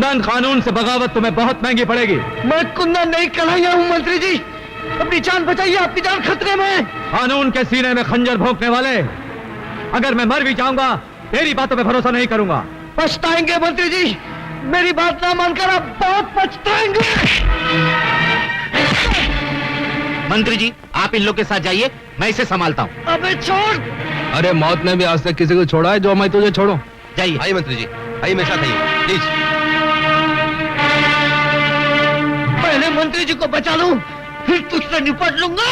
कुंदन, कानून से बगावत तुम्हें बहुत महंगी पड़ेगी। मैं कुंदन नहीं कन्हैया हूँ मंत्री जी, अपनी जान बचाइए, आपकी जान खतरे में। कानून के सीने में खंजर भोंकने वाले, अगर मैं मर भी जाऊंगा तेरी बातों पे भरोसा नहीं करूंगा। पछताएंगे मंत्री जी, मेरी बात ना मानकर आप बहुत पछताएंगे। मंत्री जी, आप इन लोग के साथ जाइए, मैं इसे संभालता हूँ। अबे छोड़। अरे मौत ने भी आज तक किसी को छोड़ा है जो मैं तुझे छोड़ूं? जाइए। आइए मंत्री जी, आइए मेरे साथ आइए प्लीज। पहले मंत्री जी को बचा लूं, फिर तुझसे निपट लूंगा।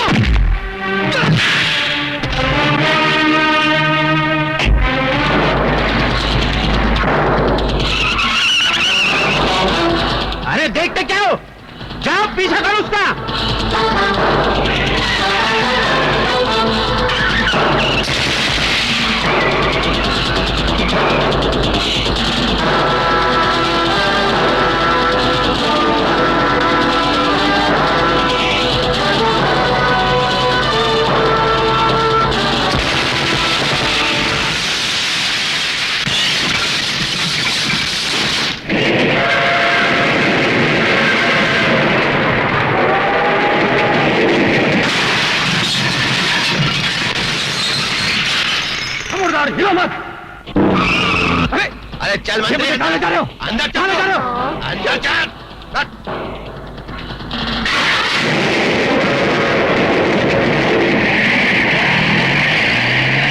अरे देखते क्या हो, जाओ पीछा करो उसका। हिलो मत। अरे चल मंत्री, कहाँ जा रहे हो? अंदर कहाँ जा रहे हो? अंदर चल।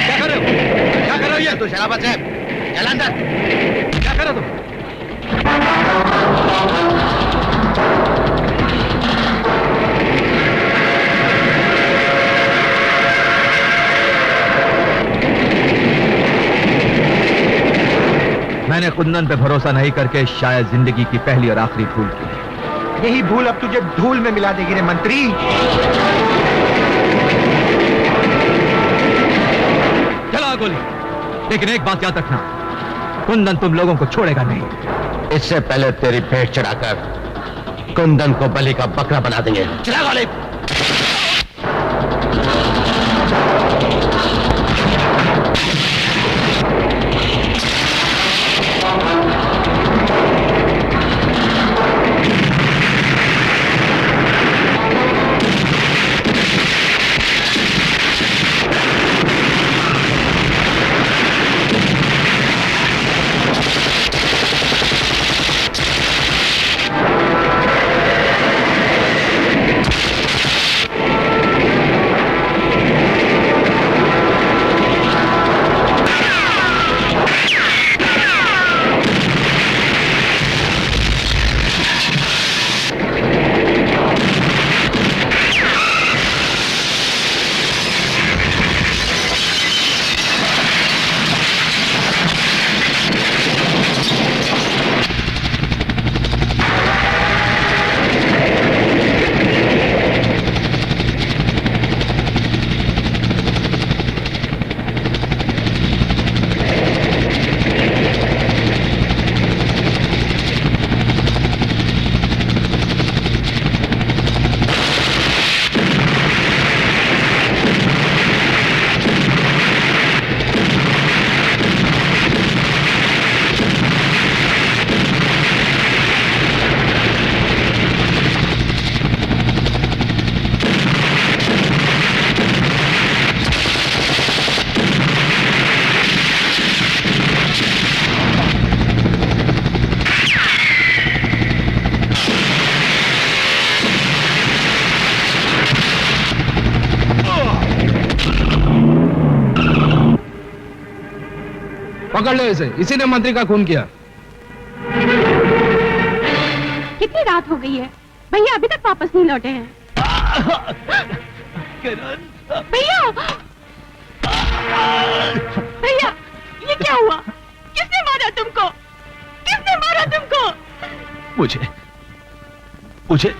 क्या कर रहे हो? क्या कर रहे हो ये? तू शराबत है, चल अंदर। क्या कर रहे हो तुम? मैंने कुंदन पे भरोसा नहीं करके शायद जिंदगी की पहली और आखिरी भूल की। यही भूल अब तुझे धूल में मिला देगी रे मंत्री। चला गोली, लेकिन एक बात याद रखना, कुंदन तुम लोगों को छोड़ेगा नहीं। इससे पहले तेरी पेट चढ़ाकर कुंदन को बलि का बकरा बना देंगे। चला गोली। पकड़ लो इसे, इसी ने मंत्री का खून किया। कितनी रात हो गई है, भैया अभी तक वापस नहीं लौटे हैं। भैया भैया, ये क्या हुआ? किसने मारा तुमको? किसने मारा तुमको? मुझे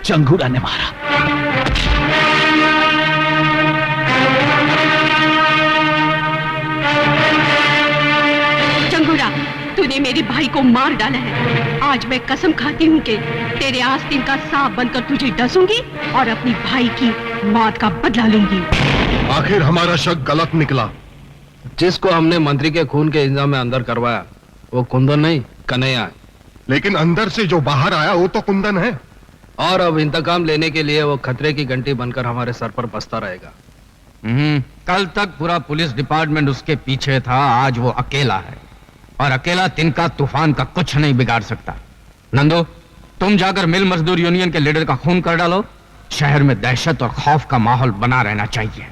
चंगूरा ने मारा। चंगूरा, तूने मेरे भाई को मार डाला है। आज मैं कसम खाती हूँ कि तेरे आस्तीन का सांप बनकर तुझे डसूंगी और अपनी भाई की मौत का बदला लूंगी। आखिर हमारा शक गलत निकला। जिसको हमने मंत्री के खून के इल्जाम में अंदर करवाया वो कुंदन नहीं, कन्हैया है। लेकिन अंदर से जो बाहर आया वो तो कुंदन है। और अब इंतकाम लेने के लिए वो खतरे की घंटी बनकर हमारे सर पर बसता रहेगा। कल तक पूरा पुलिस डिपार्टमेंट उसके पीछे था, आज वो अकेला है और अकेला तिनका तूफान का कुछ नहीं बिगाड़ सकता। नंदू, तुम जाकर मिल मजदूर यूनियन के लीडर का खून कर डालो। शहर में दहशत और खौफ का माहौल बना रहना चाहिए।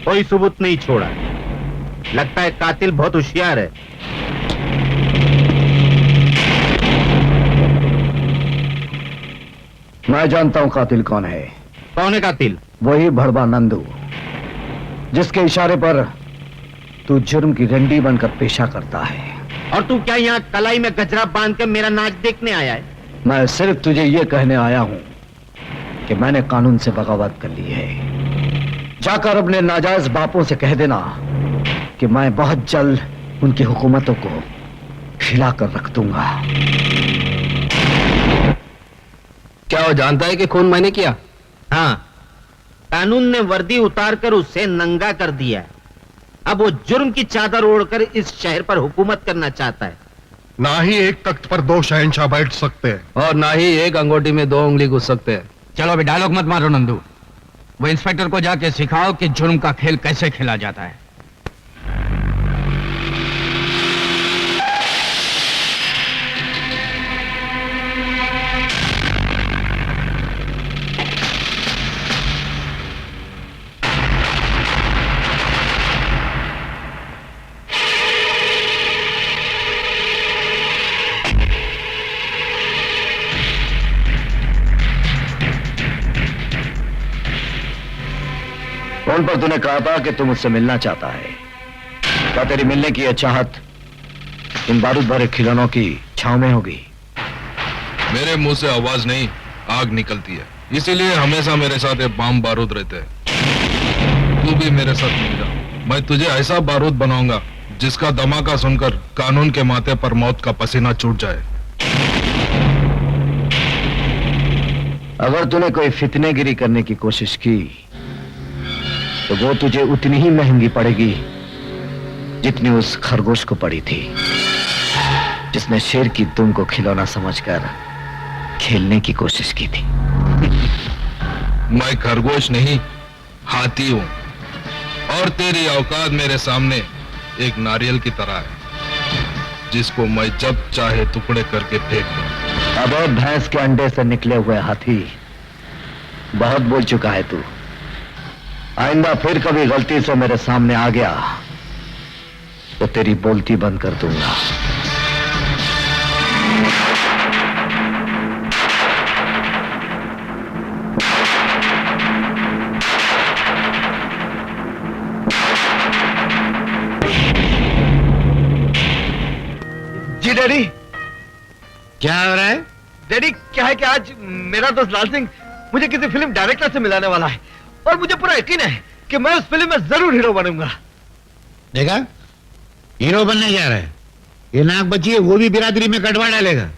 कोई सबूत नहीं छोड़ा। लगता है कातिल बहुत होशियार है। मैं जानता हूं कातिल कौन है। कौन है कातिल? वही भड़वा नंदू, जिसके इशारे पर तू जुर्म की रंडी बनकर पेशा करता है। और तू क्या यहाँ कलाई में गजरा बांध के मेरा नाच देखने आया है? मैं सिर्फ तुझे ये कहने आया हूं कि मैंने कानून से बगावत कर ली है। जाकर अपने नाजायज बापों से कह देना कि मैं बहुत जल्द उनकी हुकूमतों को हिलाकर रख दूंगा। क्या वो जानता है कि खून मैंने किया? हाँ, कानून ने वर्दी उतारकर उसे नंगा कर दिया है। अब वो जुर्म की चादर ओढ़कर इस शहर पर हुकूमत करना चाहता है। ना ही एक तख्त पर दो शहंशाह बैठ सकते हैं और ना ही एक अंगूठी में 2 उंगली घुस सकते हैं। चलो अभी डायलॉग मत मारो नंदू, वो इंस्पेक्टर को जाके सिखाओ कि जुर्म का खेल कैसे खेला जाता है। फोन पर तूने कहा था कि तू मुझसे मिलना चाहता है। क्या तेरी मिलने की यह चाहत इन बारूद भरे खिलौनों की छांव में होगी? मेरे मुंह से आवाज नहीं, आग निकलती है, इसीलिए हमेशा मेरे साथ एक बम बारूद रहते हैं। तू भी मेरे साथ मिल जा, मैं तुझे ऐसा बारूद बनाऊंगा जिसका धमाका सुनकर कानून के माथे पर मौत का पसीना छूट जाए। अगर तूने कोई फितनेगिरी करने की कोशिश की तो वो तुझे उतनी ही महंगी पड़ेगी जितनी उस खरगोश को पड़ी थी, जिसने शेर की दुम को खिलौना समझकर खेलने की कोशिश की थी। मैं खरगोश नहीं, हाथी हूं और तेरी औकात मेरे सामने एक नारियल की तरह है जिसको मैं जब चाहे टुकड़े करके फेंक दूं। अब भैंस के अंडे से निकले हुए हाथी, बहुत बोल चुका है तू। आइंदा फिर कभी गलती से मेरे सामने आ गया तो तेरी बोलती बंद कर दूंगा। जी डैडी। क्या हो रहा है? डैडी क्या है कि आज मेरा दोस्त लाल सिंह मुझे किसी फिल्म डायरेक्टर से मिलाने वाला है और मुझे पूरा यकीन है कि मैं उस फिल्म में जरूर हीरो बनूंगा। देखा, हीरो बनने जा रहा है। ये नाक बची है, वो भी बिरादरी में कटवा डालेगा।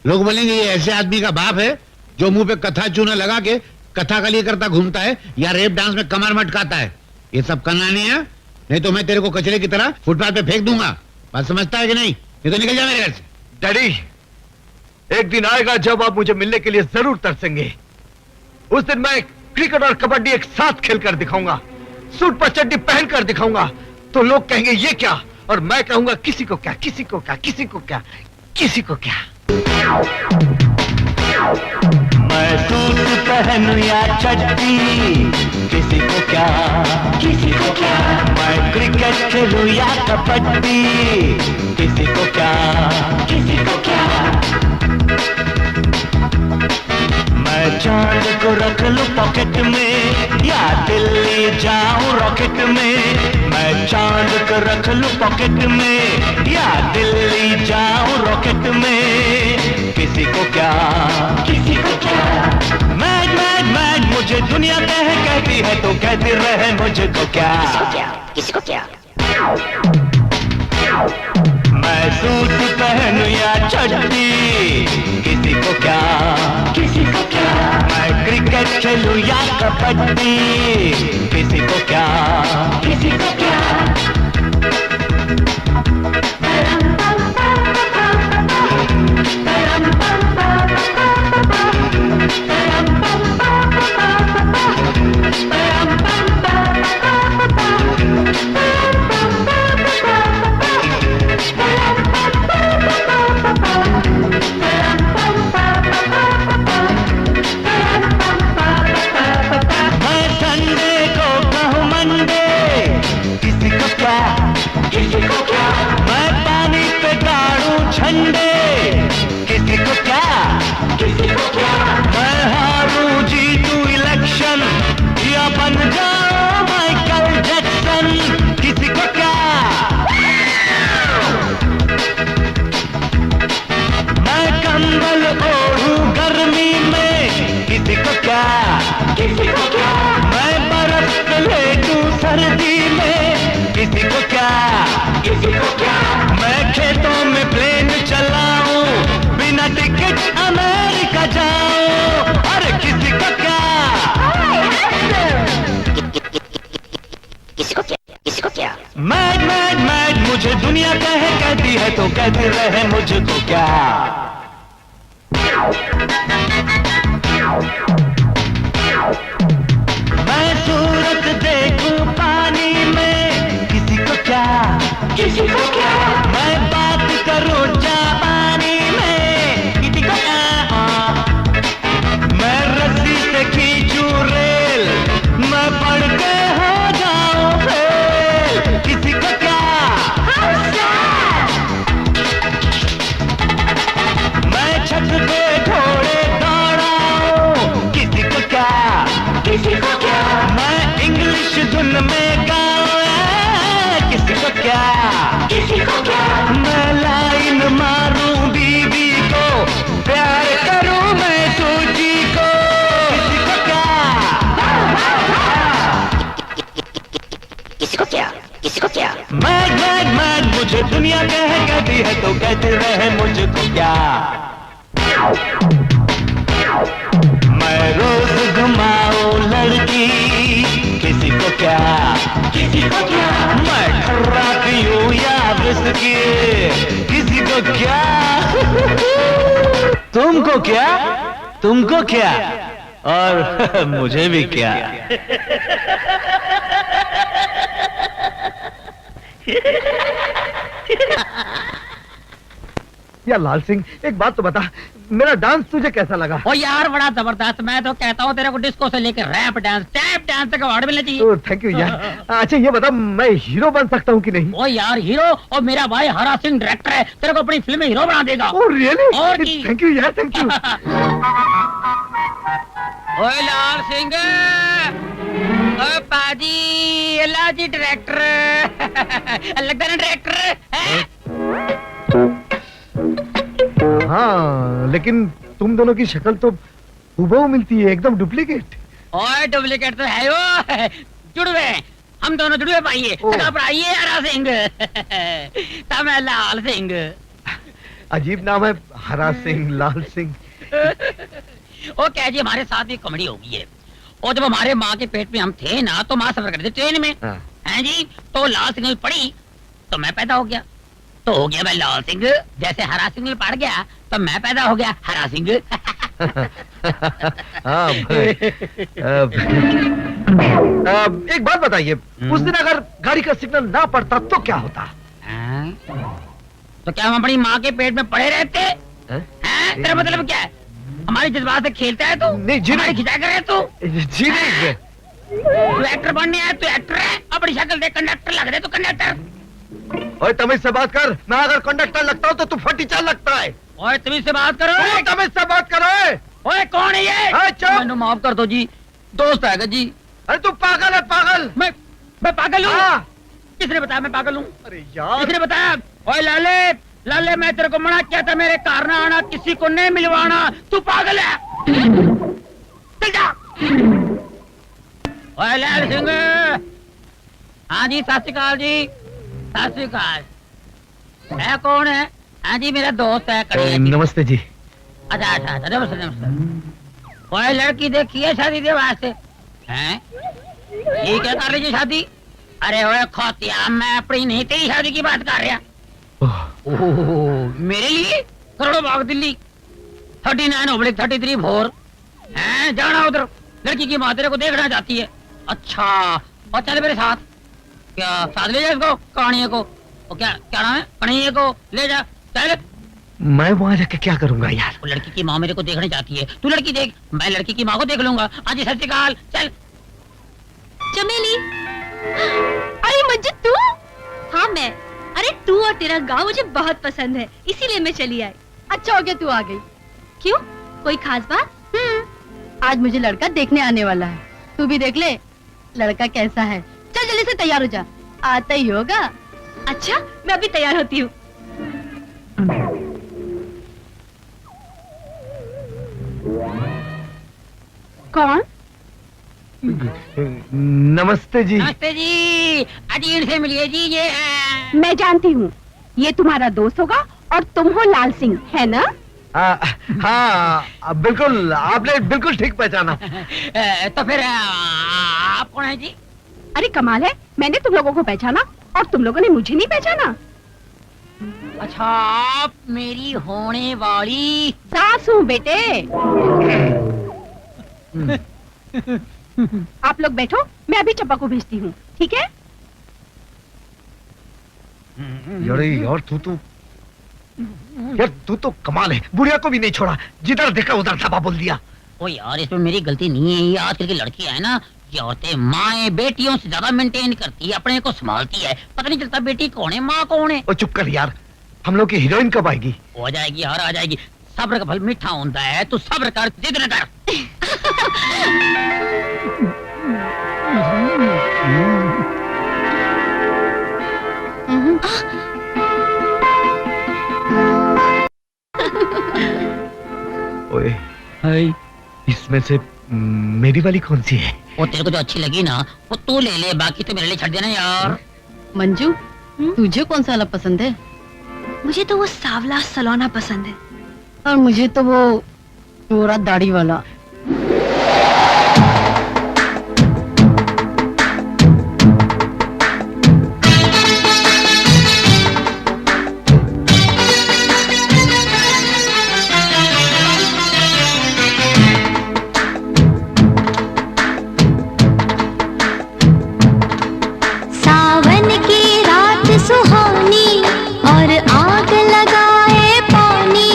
लोग बोलेंगे ये ऐसे आदमी का बाप है जो मुंह पे कथा चूना लगा के कथा कली करता घूमता है या रेप डांस में कमर मटकाता है। ये सब करना नहीं है, नहीं तो मैं तेरे को कचरे की तरह फुटपाथ पे फेंक दूंगा। बात समझता है कि नहीं? ये तो निकल जा मेरे घर से। डैडी, एक दिन आएगा जब आप मुझे मिलने के लिए जरूर तरसेंगे। उस दिन मैं क्रिकेट और कबड्डी एक साथ खेलकर दिखाऊंगा, सूट पर चड्डी पहनकर दिखाऊंगा। तो लोग कहेंगे ये क्या, और मैं कहूंगा किसी को क्या, किसी को क्या, किसी को क्या, किसी को क्या। मैं सूट पहनूं या चड्डी, किसी को क्या, किसी को क्या। मैं क्रिकेट खेलूं या कबड्डी, किसी को क्या, किसी को क्या। मैं चांद को रख लूं पॉकेट में या दिल्ली जाऊं रॉकेट में। मैं चांद को रख लूं पॉकेट में या दिल्ली जाऊं रॉकेट में, किसी को क्या, किसी को क्या। मैड मैड मैड मुझे दुनिया कहती है तो कहती रहे मुझको क्या, किसी को क्या। मैं सूट पहनूं या चड्डी, किसी को क्या, किसी को क्या। मैं क्रिकेट खेलूं या कबड्डी, किसी को क्या, किसी को क्या। मैड मैड मैड मुझे दुनिया कहती है तो कहती रहे मुझको क्या। मैं सूरत देखूं पानी में, किसी को क्या, किसी को क्या। मैं बात करूं जापानी में, किसी को क्या। मैं रस्सी से खींचूं रेल, मैं पढ़ के हो जाऊं फेल, किसी को क्या। मैं छत पे घोड़े दौड़ाऊं, किसी को क्या, किसी को क्या। मैं इंग्लिश धुन में गाऊं, किसी को क्या, किसी को क्या। मैं लाइन मारूं बीबी को, प्यार करूं मैं सूजी को, किसी को क्या, किसी को क्या, किसी को क्या। मैड मैड मैड मुझे दुनिया कहती है तो कहते रहे मुझको क्या। मैं रोज घुमाऊं लड़की, किसी को क्या, किसी को क्या। मैं खर्रा पीऊं या विस्की, किसी को क्या। तुमको क्या, तुमको क्या, और मुझे भी क्या। या लाल सिंह, एक बात तो बता, मेरा डांस तुझे कैसा लगा? ओ यार बड़ा जबरदस्त। मैं तो कहता हूँ तेरे को डिस्को से लेकर रैप डांस, टैप डांस तक अवार्ड मिलना चाहिए। थैंक यू यार। अच्छा ये बता, मैं हीरो बन सकता हूँ कि नहीं? ओ यार हीरो, और मेरा भाई हरा सिंह डायरेक्टर है, तेरे को अपनी फिल्म में हीरो बना देगा। Oh really? और थैंक यू यार, थैंक यू। ओए लाल सिंह, ओ पाजी, अल्लाह जी डायरेक्टर लगता है ना डायरेक्टर। हाँ लेकिन तुम दोनों की शक्ल तो हूबहू मिलती है, एकदम डुप्लीकेट। ओए डुप्लीकेट तो है वो, जुड़वे, हम दोनों जुड़वे पाइए। घबराइए हरा सिंह, तब मैं लाल सिंह। अजीब नाम है, हरा सिंह, लाल सिंह। ओ क्या जी, हमारे साथ भी कॉमेडी हो गई है। और जब हमारे माँ के पेट में हम थे ना, तो माँ सफर करते ट्रेन में, हैं जी, तो लाल सिंह पड़ी तो मैं पैदा हो गया, तो हो गया मैं लाल सिंह। जैसे हरा सिंह पड़ गया तो मैं पैदा हो गया हरा सिंह। हाँ एक बात बताइए, उस दिन अगर गाड़ी का सिग्नल ना पड़ता तो क्या होता? तो क्या हम अपनी माँ के पेट में पड़े रहते? तेरा मतलब क्या है? हमारी जज्बात से खेलता है तू? नहीं जी नहीं। खिंचा कर रहे तू? जी नहीं। तू एक्टर बनने आया, तू एक्टर है, अपनी अपनी शक्ल देख कंडक्टर लग रहे तो कंडक्टर। ओए तमीज से बात कर, मैं अगर कंडक्टर लगता हूँ तो तू फटीचर लगता है। ओए तमीज से बात करो। ओए तमीज से बात करो। ओए कौन है ये? चुप। मैंने माफ कर दो जी, दोस्त आएगा जी। अरे तू पागल है, पागल। मैं पागल हूँ? हाँ। किसने बताया मैं पागल हूँ? अरे यार, किसने बताया? ओए लाले, लाले मैं तेरे को मना किया था मेरे कार ना आना, किसी को नहीं मिलवाना। तू पागल है। चल जा। ओए लाल सिंह। हाँ जी, सत श्री अकाल जी। सत श्री अकाल। है कौन है? हाँ जी, मेरा दोस्त है करिया जी। नमस्ते जी। अच्छा अच्छा अच्छा, नमस्ते नमस्ते। ओए लड़की देखी है शादी के वास्ते? हैं? ये क्या कर लीजिए शादी? अरे ओए खोतिया, मैं अपनी नहीं तेरी शादी की बात कर रहा। ओह, मेरे लिए करोड़ों बाग दिल्ली 39/33 हैं, जाना उधर। लड़की की माँ तेरे को देखना चाहती है। अच्छा, और चल मेरे साथ। क्या साथ ले जा इसको, कहानिया को। और क्या क्या नाम है? कहानिया को ले जा, चल। मैं वहां जाके क्या करूंगा यार? वो लड़की की माँ मेरे को देखनी चाहती है, तू लड़की देख, मैं लड़की की माँ को देख लूंगा। आज सत श्री अकाल, चल। चमेली, अरे मंजू तू? हाँ मैं। अरे तू और तेरा गांव मुझे बहुत पसंद है, इसीलिए मैं चली आई। अच्छा हो गया तू आ गई। क्यों, कोई खास बात? आज मुझे लड़का देखने आने वाला है, तू भी देख ले लड़का कैसा है। चल जल्दी से तैयार हो जा, आता ही होगा। अच्छा, मैं अभी तैयार होती हूँ। कौन? नमस्ते जी। नमस्ते जी, अजीर से मिलिए जी। ये मैं जानती हूँ, ये तुम्हारा दोस्त होगा और तुम हो लाल सिंह, है ना? हाँ बिल्कुल, आपने बिल्कुल ठीक पहचाना। तो फिर आप कौन है जी? अरे कमाल है, मैंने तुम लोगों को पहचाना और तुम लोगों ने मुझे नहीं पहचाना। अच्छा, आप मेरी होने वाली सास हूँ बेटे। आप लोग बैठो, मैं अभी चंपा को भेजती हूँ, ठीक है? यार तू तो कमाल है, बुढ़िया को भी नहीं छोड़ा, जिधर देखा उधर दबा बोल दिया। ओ यार, इसमें मेरी गलती नहीं है। ये आजकल की लड़कियां है ना, ये औरतें माएं बेटियों से ज्यादा मेंटेन करती है, अपने को संभालती है, पता नहीं चलता बेटी कौन है माँ कौन है। ओ चुप कर यार, हम लोग की हीरोइन कब आएगी? हो जाएगी यार, आ जाएगी। सब्र का फल मीठा होता है, तू सब्र कर, जिद न कर। ओए, इसमें से मेरी वाली कौन सी है? वो तेरे को जो अच्छी लगी ना, वो तू ले ले, बाकी तो मेरे लिए छੱड देना यार। मंजू, तुझे कौन सा वाला पसंद है? मुझे तो वो सावला सलोना पसंद है। और मुझे तो वो गोरा दाढ़ी वाला। सावन की रात सुहानी और आग लगाए पानी।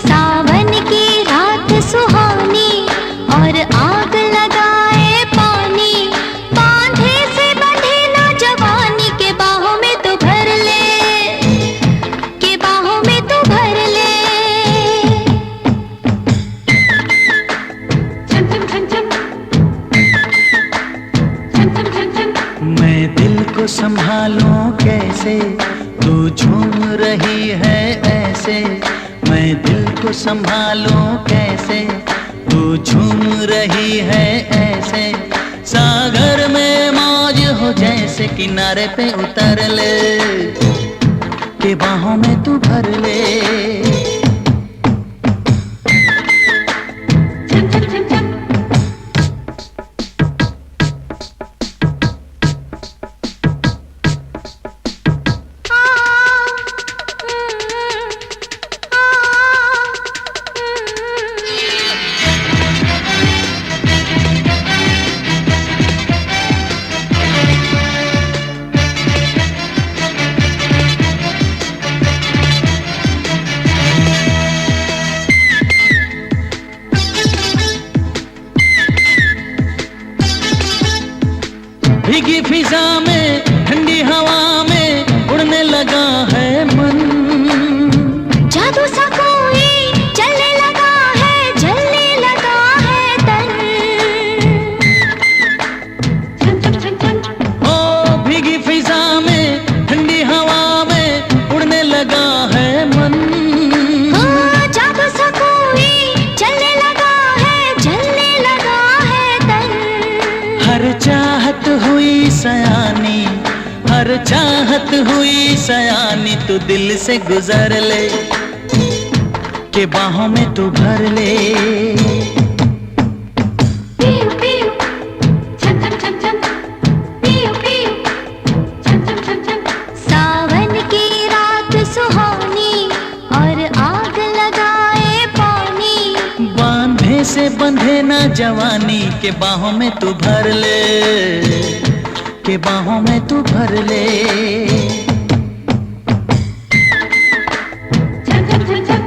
सावन की रात सुहानी और आग लगाए पानी। बांधे से बंधे ना जवानी के बाहों में तो भर ले, के बाहों में तो भर ले। छम छम छम छम छम छम छम छम। मैं दिल को संभालूं कैसे, तू झूम रही है ऐसे। मैं दिल को संभालूं कैसे, तू झूम रही है ऐसे। सागर में मौज हो जैसे, किनारे पे उतर ले, के बाहों में तू भर ले। छम छम छम छम। में ठंडी हवा में उड़ने लगा है मन। जादू सा कोई चलने लगा है, जलने लगा है तन। ओ भीगी फिजा में ठंडी हवा में उड़ने लगा है मन। जादू सा कोई चलने लगा है, जलने लगा है तन। हर चाहत हुई सयानी, हर चाहत हुई सयानी, तू दिल से गुजर ले के बाहों में तू भर ले। पियो पियो छम छम छम छम, पियो पियो छम छम छम छम। सावन की रात सुहानी और आग लगाए पानी। बांधे से बंधे ना जवानी, के बाहों में तू भर ले, के बाहों में तू भर ले। छम छम छम छम।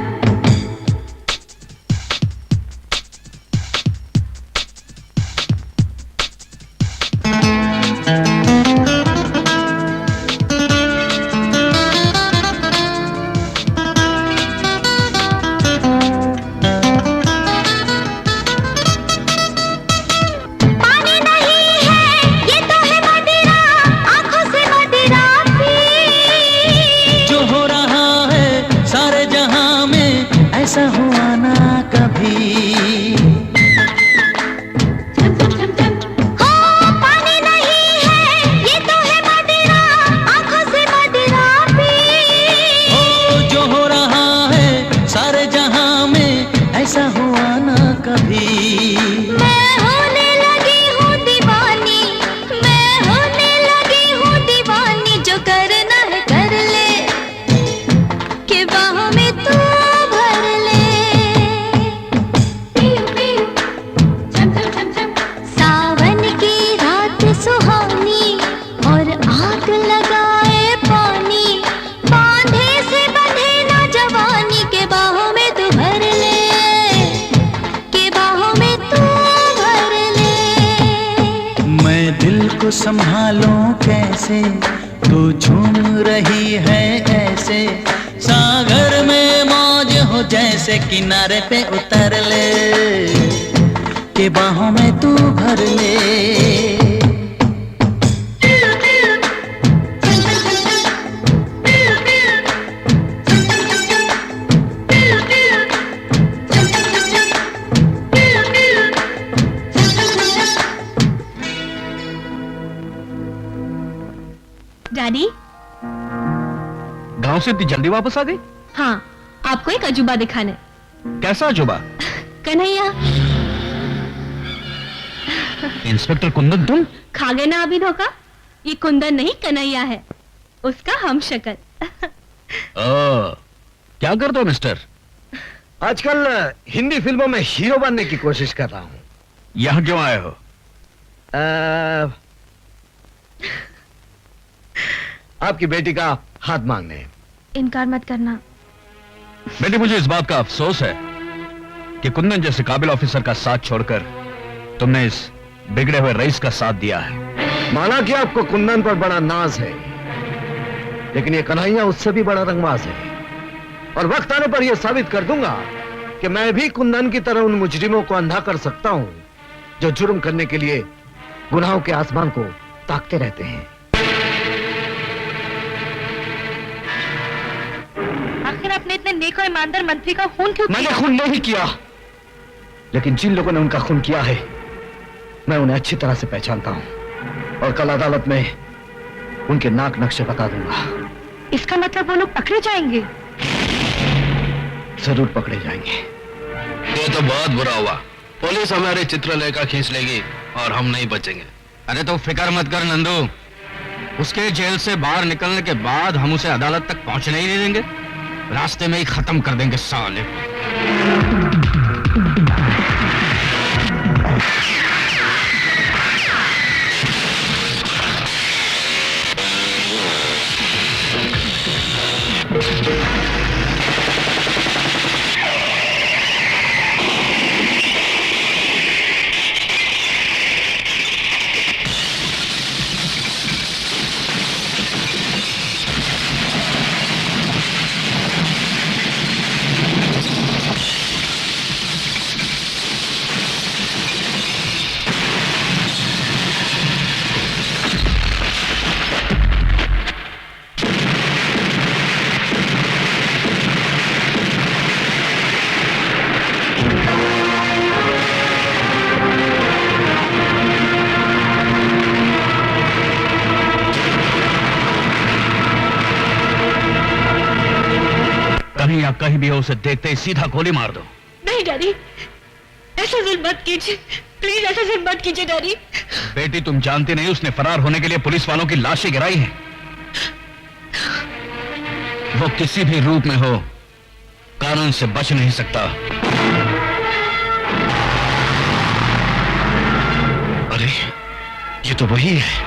पानी नहीं है ये तो है मदिरा, आंखों से मदिरा पी। जो हो रहा है सारे जहां में, ऐसा हुआ ना कभी। हो पानी नहीं है ये तो है मदिरा, आंखों से मदिरा पी। ओ जो हो रहा है सारे जहां में, ऐसा हुआ ना कभी। मैं होने लगी हूँ दीवानी, मैं होने लगी हूँ दीवानी। जो करना है कर ले, के बाहों में तू भर ले। पियो पियो छम छम छम छम। सावन की रात सुहानी और आग लगाए पानी। बांधे से बंधे ना जवानी, के बाहों में तू भर ले, के बाहों में तू भर ले। मैं दिल को संभालूं कैसे, तू झूम रही है ऐसे। सागर में मौज हो जैसे, किनारे पे उतर ले, के बाहों में तू भर ले। पियो पियो छम छम छम छम, पियो पियो छम छम छम छम, पियो पियो छम छम छम छम, पियो पियो छम छम छम छम। डैडी, गांव से इतनी जल्दी वापस आ गई? हाँ, आपको एक अजूबा दिखाने। कैसा अजूबा? कन्हैया, इंस्पेक्टर कुंदन तुम? खा गए ना अभी धोखा? ये कुंदन नहीं कन्हैया है, उसका हम शक्ल। क्या करते हो मिस्टर? आजकल हिंदी फिल्मों में हीरो बनने की कोशिश कर रहा हूँ। यहाँ क्यों आए हो? आपकी बेटी का हाथ मांगने। इनकार मत करना। बेटी, मुझे इस बात का अफसोस है कि कुंदन जैसे काबिल ऑफिसर का साथ छोड़कर तुमने इस बिगड़े हुए रईस का साथ दिया है। माना कि आपको कुंदन पर बड़ा नाज है, लेकिन ये कन्हैया उससे भी बड़ा रंगबाज है। और वक्त आने पर यह साबित कर दूंगा कि मैं भी कुंदन की तरह उन मुजरिमों को अंधा कर सकता हूं जो जुर्म करने के लिए गुनाहों के आसमान को ताकते रहते हैं। आखिर आपने इतने नेक और ईमानदार मंत्री का खून क्यों मैंने खून नहीं किया, लेकिन जिन लोगों ने उनका खून किया है मैं उन्हें अच्छी तरह से पहचानता हूं और कल अदालत में उनके नाक नक्शे बता दूंगा। इसका मतलब वो लोग पकड़े जाएंगे? जरूर पकड़े जाएंगे। ये तो बहुत बुरा हुआ। पुलिस हमारे चित्रलेखा खींच लेगी और हम नहीं बचेंगे। अरे तो फिक्र मत कर नंदू, उसके जेल से बाहर निकलने के बाद हम उसे अदालत तक पहुंचने ही नहीं देंगे, रास्ते में ही खत्म कर देंगे साले। कहीं या कहीं भी हो उसे देखते ही सीधा गोली मार दो। नहीं डैडी, ऐसा जुल्म मत कीजिए, प्लीज ऐसा जुल्म मत कीजिए डैडी। बेटी तुम जानती नहीं उसने फरार होने के लिए पुलिस वालों की लाशें गिराई हैं। वो किसी भी रूप में हो कानून से बच नहीं सकता। अरे ये तो वही है।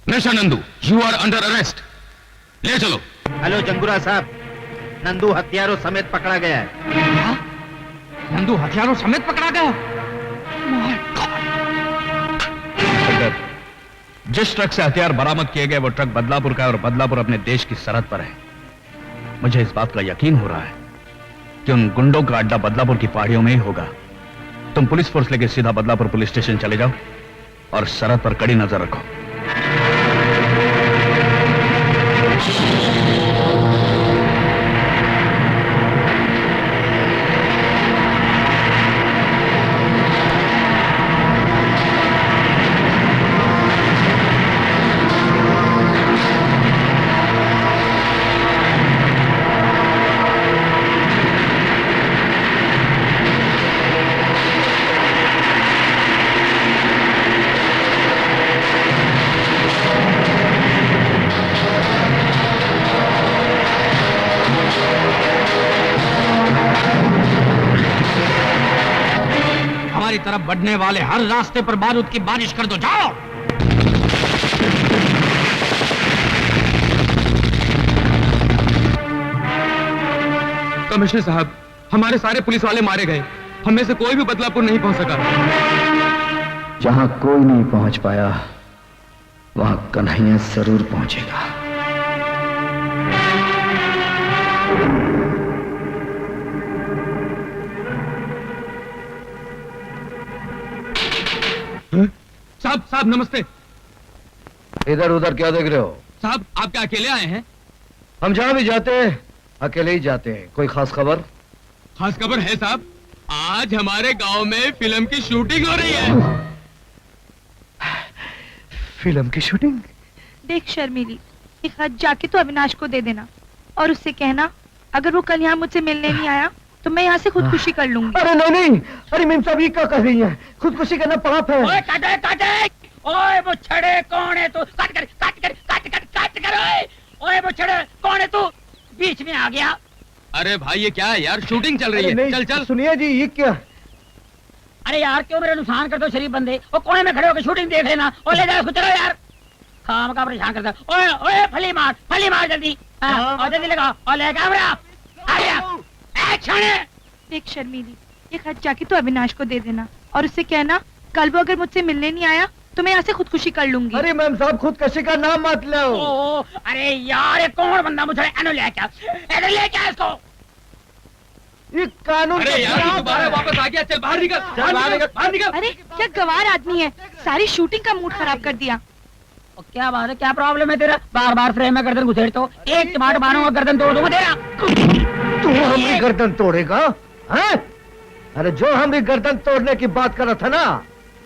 नशा Nandu, you are under arrest. ले चलो। हेलो जंगूरा साहब, नंदू हथियारों समेत पकड़ा गया है। नंदू हथियारों समेत पकड़ा गया? जिस ट्रक से हथियार बरामद किए गए वो ट्रक बदलापुर का है और बदलापुर अपने देश की सरहद पर है। मुझे इस बात का यकीन हो रहा है कि उन गुंडों का अड्डा बदलापुर की पहाड़ियों में ही होगा। तुम पुलिस फोर्स लेके सीधा बदलापुर पुलिस स्टेशन चले जाओ और सरहद पर कड़ी नजर रखो। हमारी तरफ बढ़ने वाले हर रास्ते पर बारूद की बारिश कर दो। जाओ। कमिश्नर साहब, हमारे सारे पुलिस वाले मारे गए। हम में से कोई भी बदलापुर नहीं पहुंच सका। जहां कोई नहीं पहुंच पाया वहां कन्हैया जरूर पहुंचेगा। साहब नमस्ते। इधर उधर क्या देख रहे हो? साहब, आप क्या अकेले आए हैं? हम जहां भी जाते हैं अकेले ही जाते हैं। कोई खास खबर? खास खबर है साहब, आज हमारे गांव में फिल्म की शूटिंग हो रही है। फिल्म की शूटिंग? देख शर्मीली, एक खत जाके तो अविनाश को दे देना और उससे कहना अगर वो कल यहाँ मुझसे मिलने नहीं आया तो मैं यहाँ से खुदकुशी कर लूंगी। अरे नहीं, अरे मेम साहब ये क्या कर रही है? खुदकुशी करना पाप है। ओए काटे काटे, ओए वो छड़े कौन है तू? काट कर काट कर काट कर काट कर। ओए वो छड़े कौन है तू? बीच में आ गया। अरे भाई ये क्या है यार, शूटिंग चल रही है। चल चल। सुनिए जी, ये क्या? अरे यार क्यों मेरा नुकसान करते हो शरीफ बंदे? वो कोने में खड़े होकर शूटिंग देख लेना। और ले जाओ उसको, चलो यार। काम का परेशान करता। ओए ओए फली मार जल्दी। और जल्दी लगा और ले कैमरा। आ गया एक्शन। देख शर्मीली, ये खत जाके तो अविनाश को दे देना और उससे कहना कल वो अगर मुझसे मिलने नहीं आया तो मैं यहाँ से खुदकुशी कर लूंगी। अरे मैम साहब, खुदकुशी का नाम मत लो। अरे यार ये कौन बंदा मुझे ले क्या इसको? ये कानून अरे यार दोबारा वापस आ गया। चल बाहर निकल, बाहर निकल। अरे क्या गवार आदमी है, सारी शूटिंग का मूड खराब कर दिया। क्या बात है, क्या प्रॉब्लम है तेरा? बार बार फ्रेम में गर्दन घुसेड़ तो एक टमाटर मारूंगा, गर्दन तोड़ दूंगा तेरा। तू हमारी गर्दन तोड़ेगा? हैं? अरे जो हमारी गर्दन तोड़ने की बात कर रहा था ना,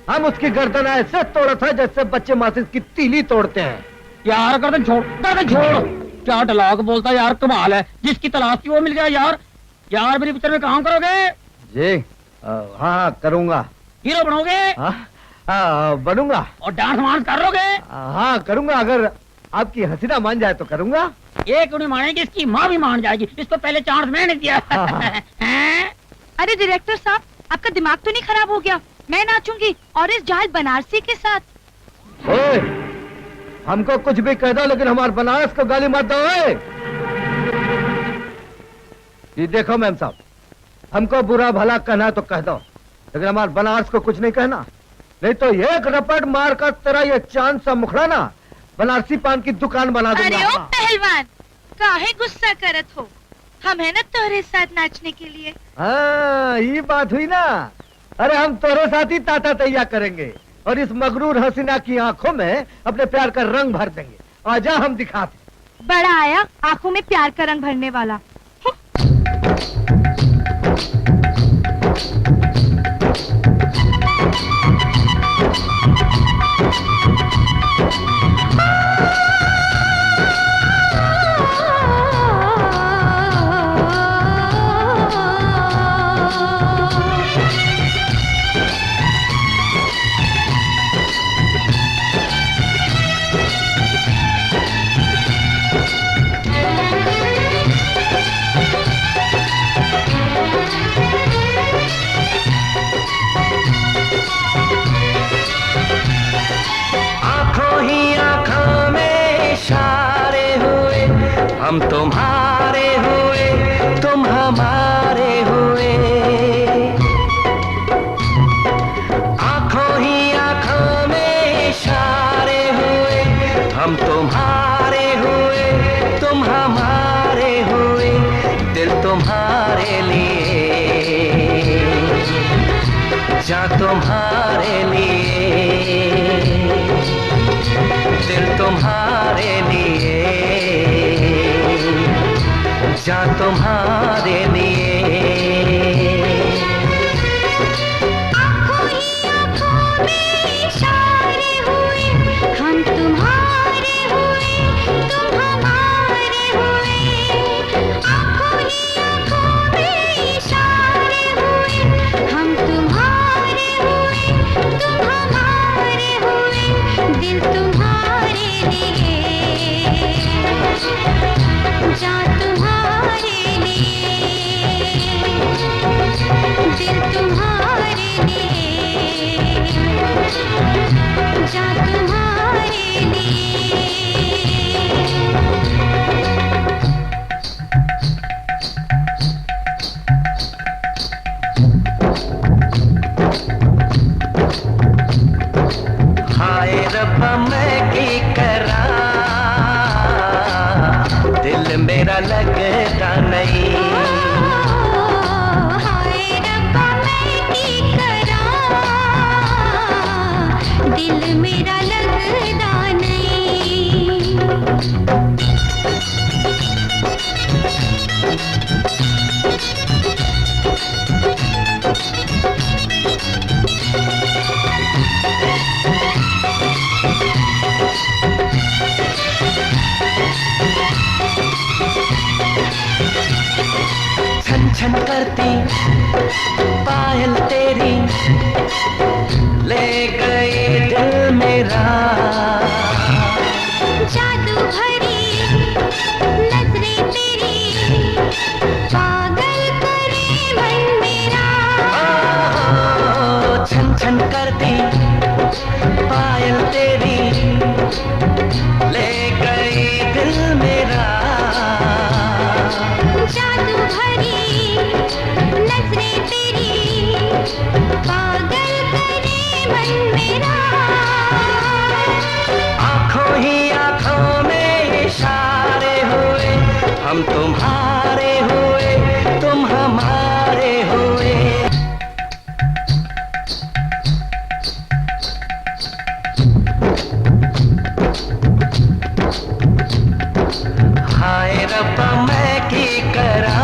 हम उसकी गर्दन ऐसे तोड़ा था जैसे बच्चे माचिस की तीली तोड़ते हैं। यार गर्दन छोड़, गर्दन छोड़। क्या टलाक बोलता यार, कमाल है। जिसकी तलाश थी वो मिल गया यार। यार मेरी पिक्चर में काम करोगे? जी हाँ करूंगा। हीरो बनोगे? हाँ बनूंगा। और डांस वांस करोगे? हाँ करूंगा, अगर आपकी हसीना मान जाए तो करूंगा। ये क्यों नहीं मानेगी, इसकी माँ भी मान जाएगी। इसको पहले चांस मैंने दिया। अरे डायरेक्टर साहब, आपका दिमाग तो नहीं खराब हो गया? मैं नाचूंगी और इस जाहिल बनारसी के साथ। ओए, हमको कुछ भी कह दो लेकिन हमारे बनारस को गाली मत दो। ये देखो मैम साहब, हमको बुरा भला कहना है तो कह दो, लेकिन हमारे बनारस को कुछ नहीं कहना, नहीं तो एक रपट मार कर तेरा ये चांद सा मुखड़ा ना बनारसी पान की दुकान बना दूंगा। अरे ओ पहलवान, काहे गुस्सा करत हो? हम है ना तोरे साथ नाचने के लिए। हाँ ये बात हुई ना। अरे हम तोरे साथ ही ताता तैया करेंगे और इस मगरूर हसीना की आंखों में अपने प्यार का रंग भर देंगे। आजा हम दिखाते। बड़ा आया आंखों में प्यार का रंग भरने वाला। हम तुम्हारे हुए, तुम हमारे हुए। आंखों ही आंखों में इशारे हुए, हम तुम्हारे हुए, तुम हमारे हुए। दिल तुम्हारे लिए, जा तुम्हारे लिए, दिल तुम्हारे लिए, जा तुम्हारे लिए। आँखों ही आँखों में इशारे हुए, हम तुम्हारे हुए, तुम हमारे हुए। आँखों ही आँखों में इशारे हुए, हम तुम्हारे हुए, तुम हमारे हुए। दिल तुम्हारे लिए, जा तुम्हारे लिए, दिल तुम्हारे लिए। लगता नहीं। हाय रब्बा मैं की करा, दिल मेरा लगदा नहीं। छन छन करती पायल तेरी ले गई दिल मेरा। जादू भरी नजरें तेरी पागल करे मन मेरा। छन छन करती पायल तेरी ले गई दिल मेरा। जादू भरी नजरें तेरी पागल करे मन मेरा। आंखों ही आंखों में इशारे हुए, हम तुम्हारे हुए तुम हमारे हुए। हाय रब्बा मैं की करा,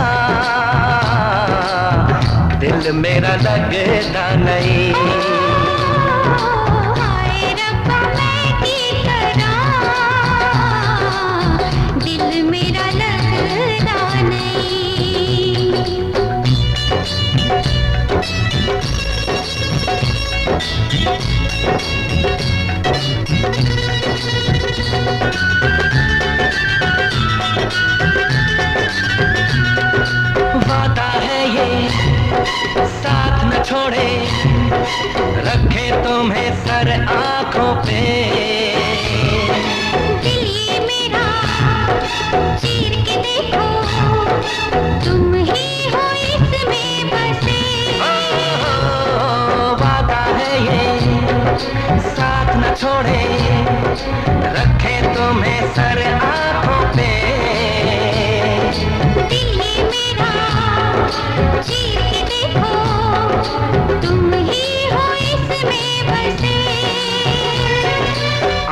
दिल मेरा लगता नहीं। हाय रब्बा मैं की करा, दिल मेरा लगदा नहीं। वादा है ये साथ न छोड़े, रखे तुम्हें सर आंखों पे। दिल ये मेरा चीर के देखो, तुम ही हो इसमें बसे। वादा है ये साथ न छोड़े, रखे तुम्हें सर आंखों पे। दिल ये मेरा चीर के देखो, तुम ही हो इसमें बसे।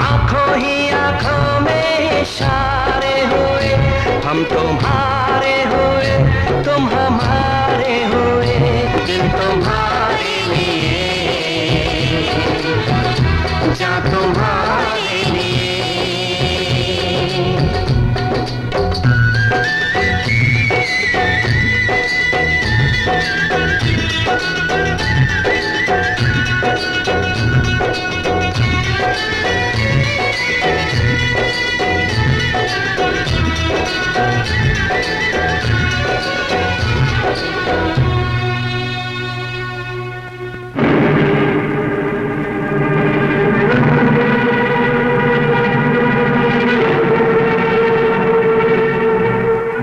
आंखों ही आंखों में इशारे हुए, हम तुम्हारे हुए तुम हमारे हुए। दिल तुम्हारे लिए, जा तुम्हारे लिए।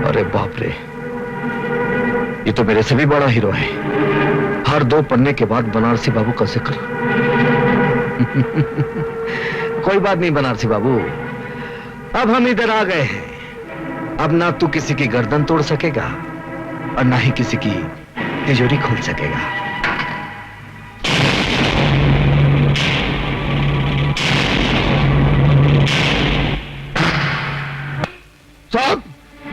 अरे बाप रे, ये तो मेरे से भी बड़ा हीरो है। हर 2 पन्ने के बाद बनारसी बाबू का जिक्र। कोई बात नहीं बनारसी बाबू, अब हम इधर आ गए हैं। अब ना तू किसी की गर्दन तोड़ सकेगा और ना ही किसी की तिजोरी खोल सकेगा। साहब,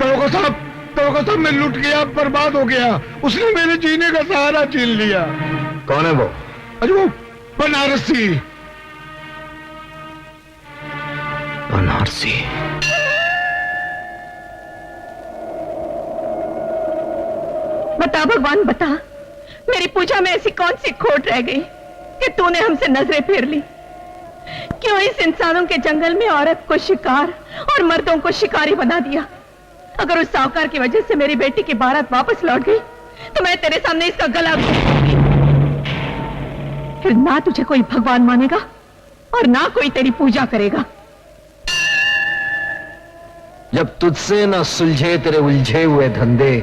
दरोगा साहब, दरोगा साहब, मैं लुट गया, बर्बाद हो गया। उसने मेरे जीने का सहारा छीन लिया। कौन है वो? अरे वो बनारसी। बनारसी? बता भगवान बता, मेरी पूजा में ऐसी कौन सी खोट रह गई कि तूने हमसे नजरें फेर ली? क्यों इस इंसानों के जंगल में औरत को शिकार और मर्दों को शिकारी बना दिया? अगर उस साहूकार की वजह से मेरी बेटी की बारात वापस लौट गई तो मैं तेरे सामने इसका गला घोंटूंगी। फिर ना तुझे कोई भगवान मानेगा और ना कोई तेरी पूजा करेगा। जब तुझसे ना सुलझे तेरे उलझे हुए धंधे,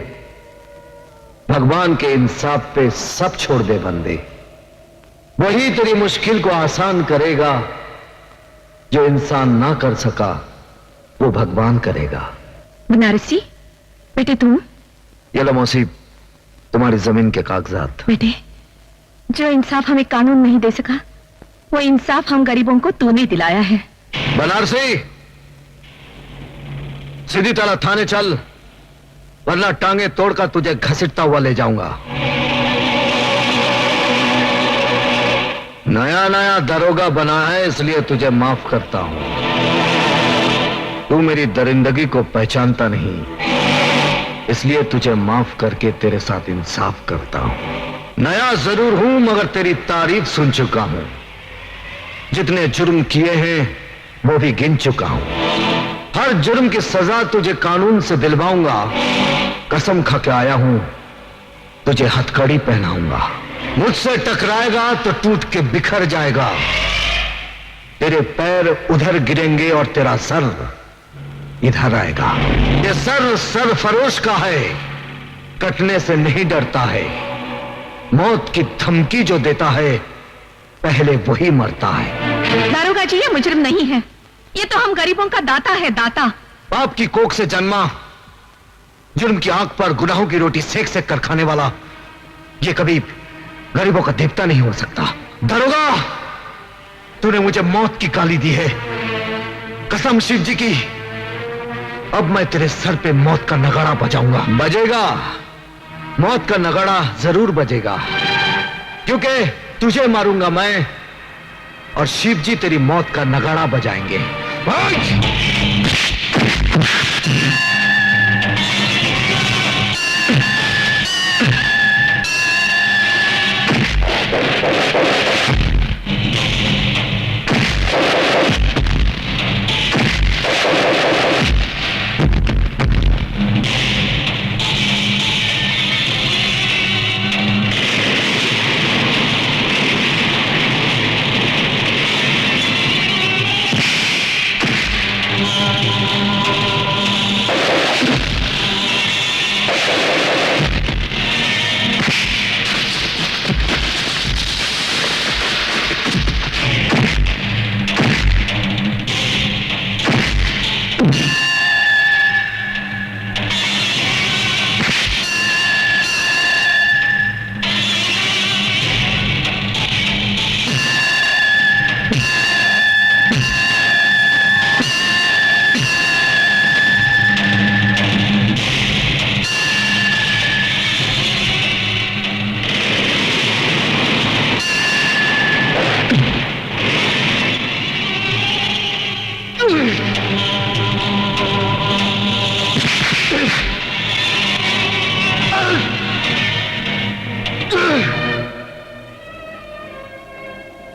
भगवान के इंसाफ पे सब छोड़ दे बंदे। वही तेरी मुश्किल को आसान करेगा। जो इंसान ना कर सका वो भगवान करेगा। बनारसी, बेटे तुम? ये लो मौसी, तुम्हारी जमीन के कागजात। बेटे, जो इंसाफ हमें कानून नहीं दे सका, वो इंसाफ हम गरीबों को तूने दिलाया है। बनारसी, सीधी तरह थाने चल, वरना टांगे तोड़कर तुझे घसीटता हुआ ले जाऊंगा। नया नया दरोगा बना है, इसलिए तुझे माफ करता हूं। तू मेरी दरिंदगी को पहचानता नहीं, इसलिए तुझे माफ करके तेरे साथ इंसाफ करता हूं। नया जरूर हूं, मगर तेरी तारीफ सुन चुका हूं। जितने जुर्म किए हैं वो भी गिन चुका हूं। हर जुर्म की सजा तुझे कानून से दिलवाऊंगा। कसम खा के आया हूं, तुझे हथकड़ी पहनाऊंगा। मुझसे टकराएगा तो टूट के बिखर जाएगा। तेरे पैर उधर गिरेंगे और तेरा सर इधर आएगा। ये सर सरफरोश का है, कटने से नहीं डरता है। मौत की धमकी जो देता है, पहले वही मरता है। दारोगा जी, ये मुजरिम नहीं है, ये तो हम गरीबों का दाता है, दाता। बाप की कोख से जन्मा, जुर्म की आंख पर गुनाहों की रोटी सेक सेक कर खाने वाला, ये कभी गरीबों का देवता नहीं हो सकता। दरोगा, तूने मुझे मौत की गाली दी है। कसम शिव जी की, अब मैं तेरे सर पे मौत का नगाड़ा बजाऊंगा। बजेगा, मौत का नगाड़ा जरूर बजेगा, क्योंकि तुझे मारूंगा मैं और शिव जी तेरी मौत का नगाड़ा बजाएंगे।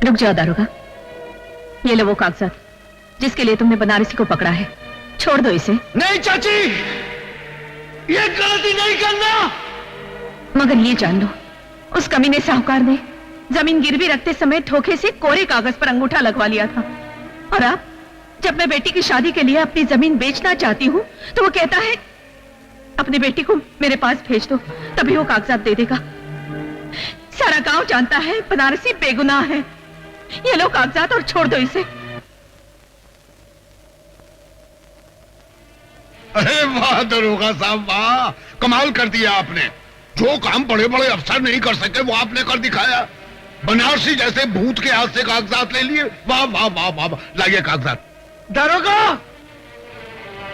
रुक जाओ दारोगा, ये लो वो कागजात जिसके लिए तुमने बनारसी को पकड़ा है। छोड़ दो इसे। नहीं चाची, ये गलती नहीं करना। मगर ये जान लो, उस कमीने साहूकार ने जमीन गिरवी रखते समय धोखे से कोरे कागज पर अंगूठा लगवा लिया था। और अब जब मैं बेटी की शादी के लिए अपनी जमीन बेचना चाहती हूँ, तो वो कहता है अपनी बेटी को मेरे पास भेज दो, तभी वो कागजात दे देगा। सारा गांव जानता है बनारसी बेगुनाह है। ये लो कागजात और छोड़ दो इसे। अरे वाह दरोगा साहब, वाह, कमाल कर दिया आपने। जो काम बड़े बड़े अफसर नहीं कर सके वो आपने कर दिखाया। बनारसी जैसे भूत के हाथ से कागजात ले लिए। वाह वाह वाह वाह, लाइए कागजात। दरोगा,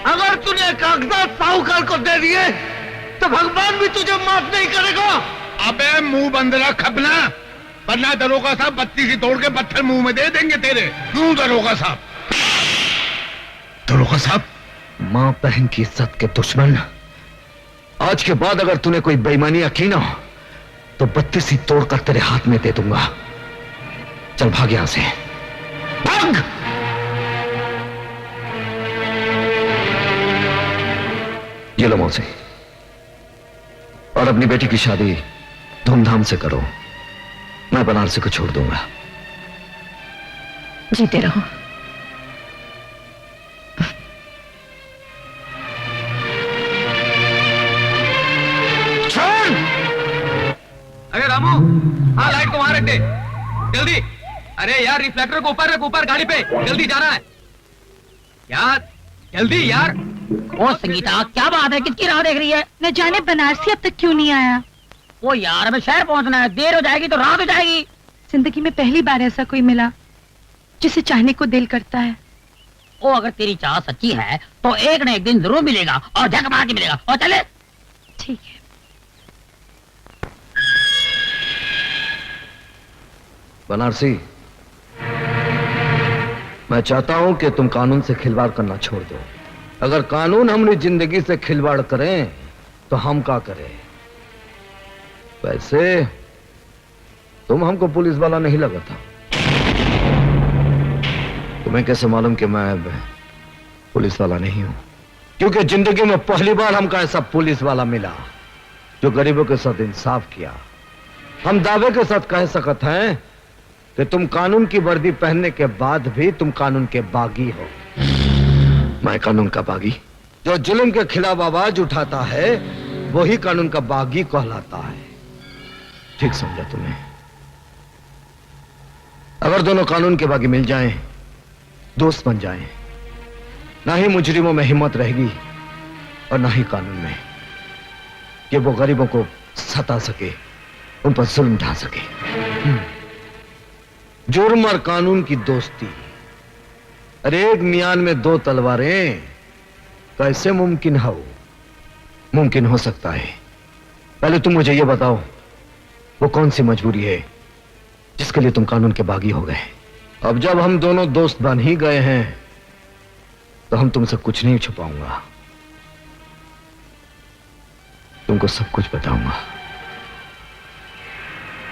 अगर तूने कागजात साहूकार को दे दिए तो भगवान भी तुझे माफ नहीं करेगा। अबे मुंह बंद रख अपना, वरना दरोगा साहब बत्ती सी तोड़ के पत्थर मुंह में दे देंगे तेरे। क्यों दरोगा साहब? दरोगा साहब, मां बहन की इज्जत के दुश्मन, आज के बाद अगर तूने कोई बेईमानी की ना, तो बत्ती सी तोड़कर तेरे हाथ में दे दूंगा। चल भाग यहां से, भाग। ये लो मौसी, और अपनी बेटी की शादी धूमधाम से करो। मैं बनारसी को छोड़ दूंगा। जीते रहो। अरे रामू, हाँ लाइट को वहां रख दे, जल्दी। अरे यार रिफ्लेक्टर को ऊपर रख, ऊपर गाड़ी पे, जल्दी जाना है यार। जल्दी यार। ओ संगीता, क्या बात है, किसकी राह देख रही है? न जाने बनारसी अब तक क्यों नहीं आया। वो यार, हमें शहर पहुंचना है, देर हो जाएगी तो रात हो जाएगी। जिंदगी में पहली बार ऐसा कोई मिला जिसे चाहने को दिल करता है। ओ, अगर तेरी चाह सच्ची है तो एक न एक दिन जरूर मिलेगा, और झक मार के मिलेगा। और चले। ठीक है। बनारसी, मैं चाहता हूं कि तुम कानून से खिलवाड़ करना छोड़ दो। अगर कानून हमारी जिंदगी से खिलवाड़ करें तो हम क्या करें? वैसे तुम हमको पुलिस वाला नहीं लगा था। तुम्हें कैसे मालूम कि मैं पुलिस वाला नहीं हूं? क्योंकि जिंदगी में पहली बार हमको ऐसा पुलिस वाला मिला जो गरीबों के साथ इंसाफ किया। हम दावे के साथ कह सकते हैं कि तुम कानून की वर्दी पहनने के बाद भी तुम कानून के बागी हो। मैं कानून का बागी? जो जुल्म के खिलाफ आवाज उठाता है वही कानून का बागी कहलाता है। ठीक समझा तुम्हें? अगर दोनों कानून के बागी मिल जाएं, दोस्त बन जाएं, ना ही मुजरिमों में हिम्मत रहेगी और ना ही कानून में, कि वो गरीबों को सता सके, उन पर जुल्म ढा सके। जुर्म और कानून की दोस्ती, अरे एक मियान में दो तलवारें कैसे मुमकिन हो? मुमकिन हो सकता है। पहले तुम मुझे यह बताओ, वो कौन सी मजबूरी है जिसके लिए तुम कानून के बागी हो गए? अब जब हम दोनों दोस्त बन ही गए हैं तो हम तुमसे कुछ नहीं छुपाऊंगा, तुमको सब कुछ बताऊंगा।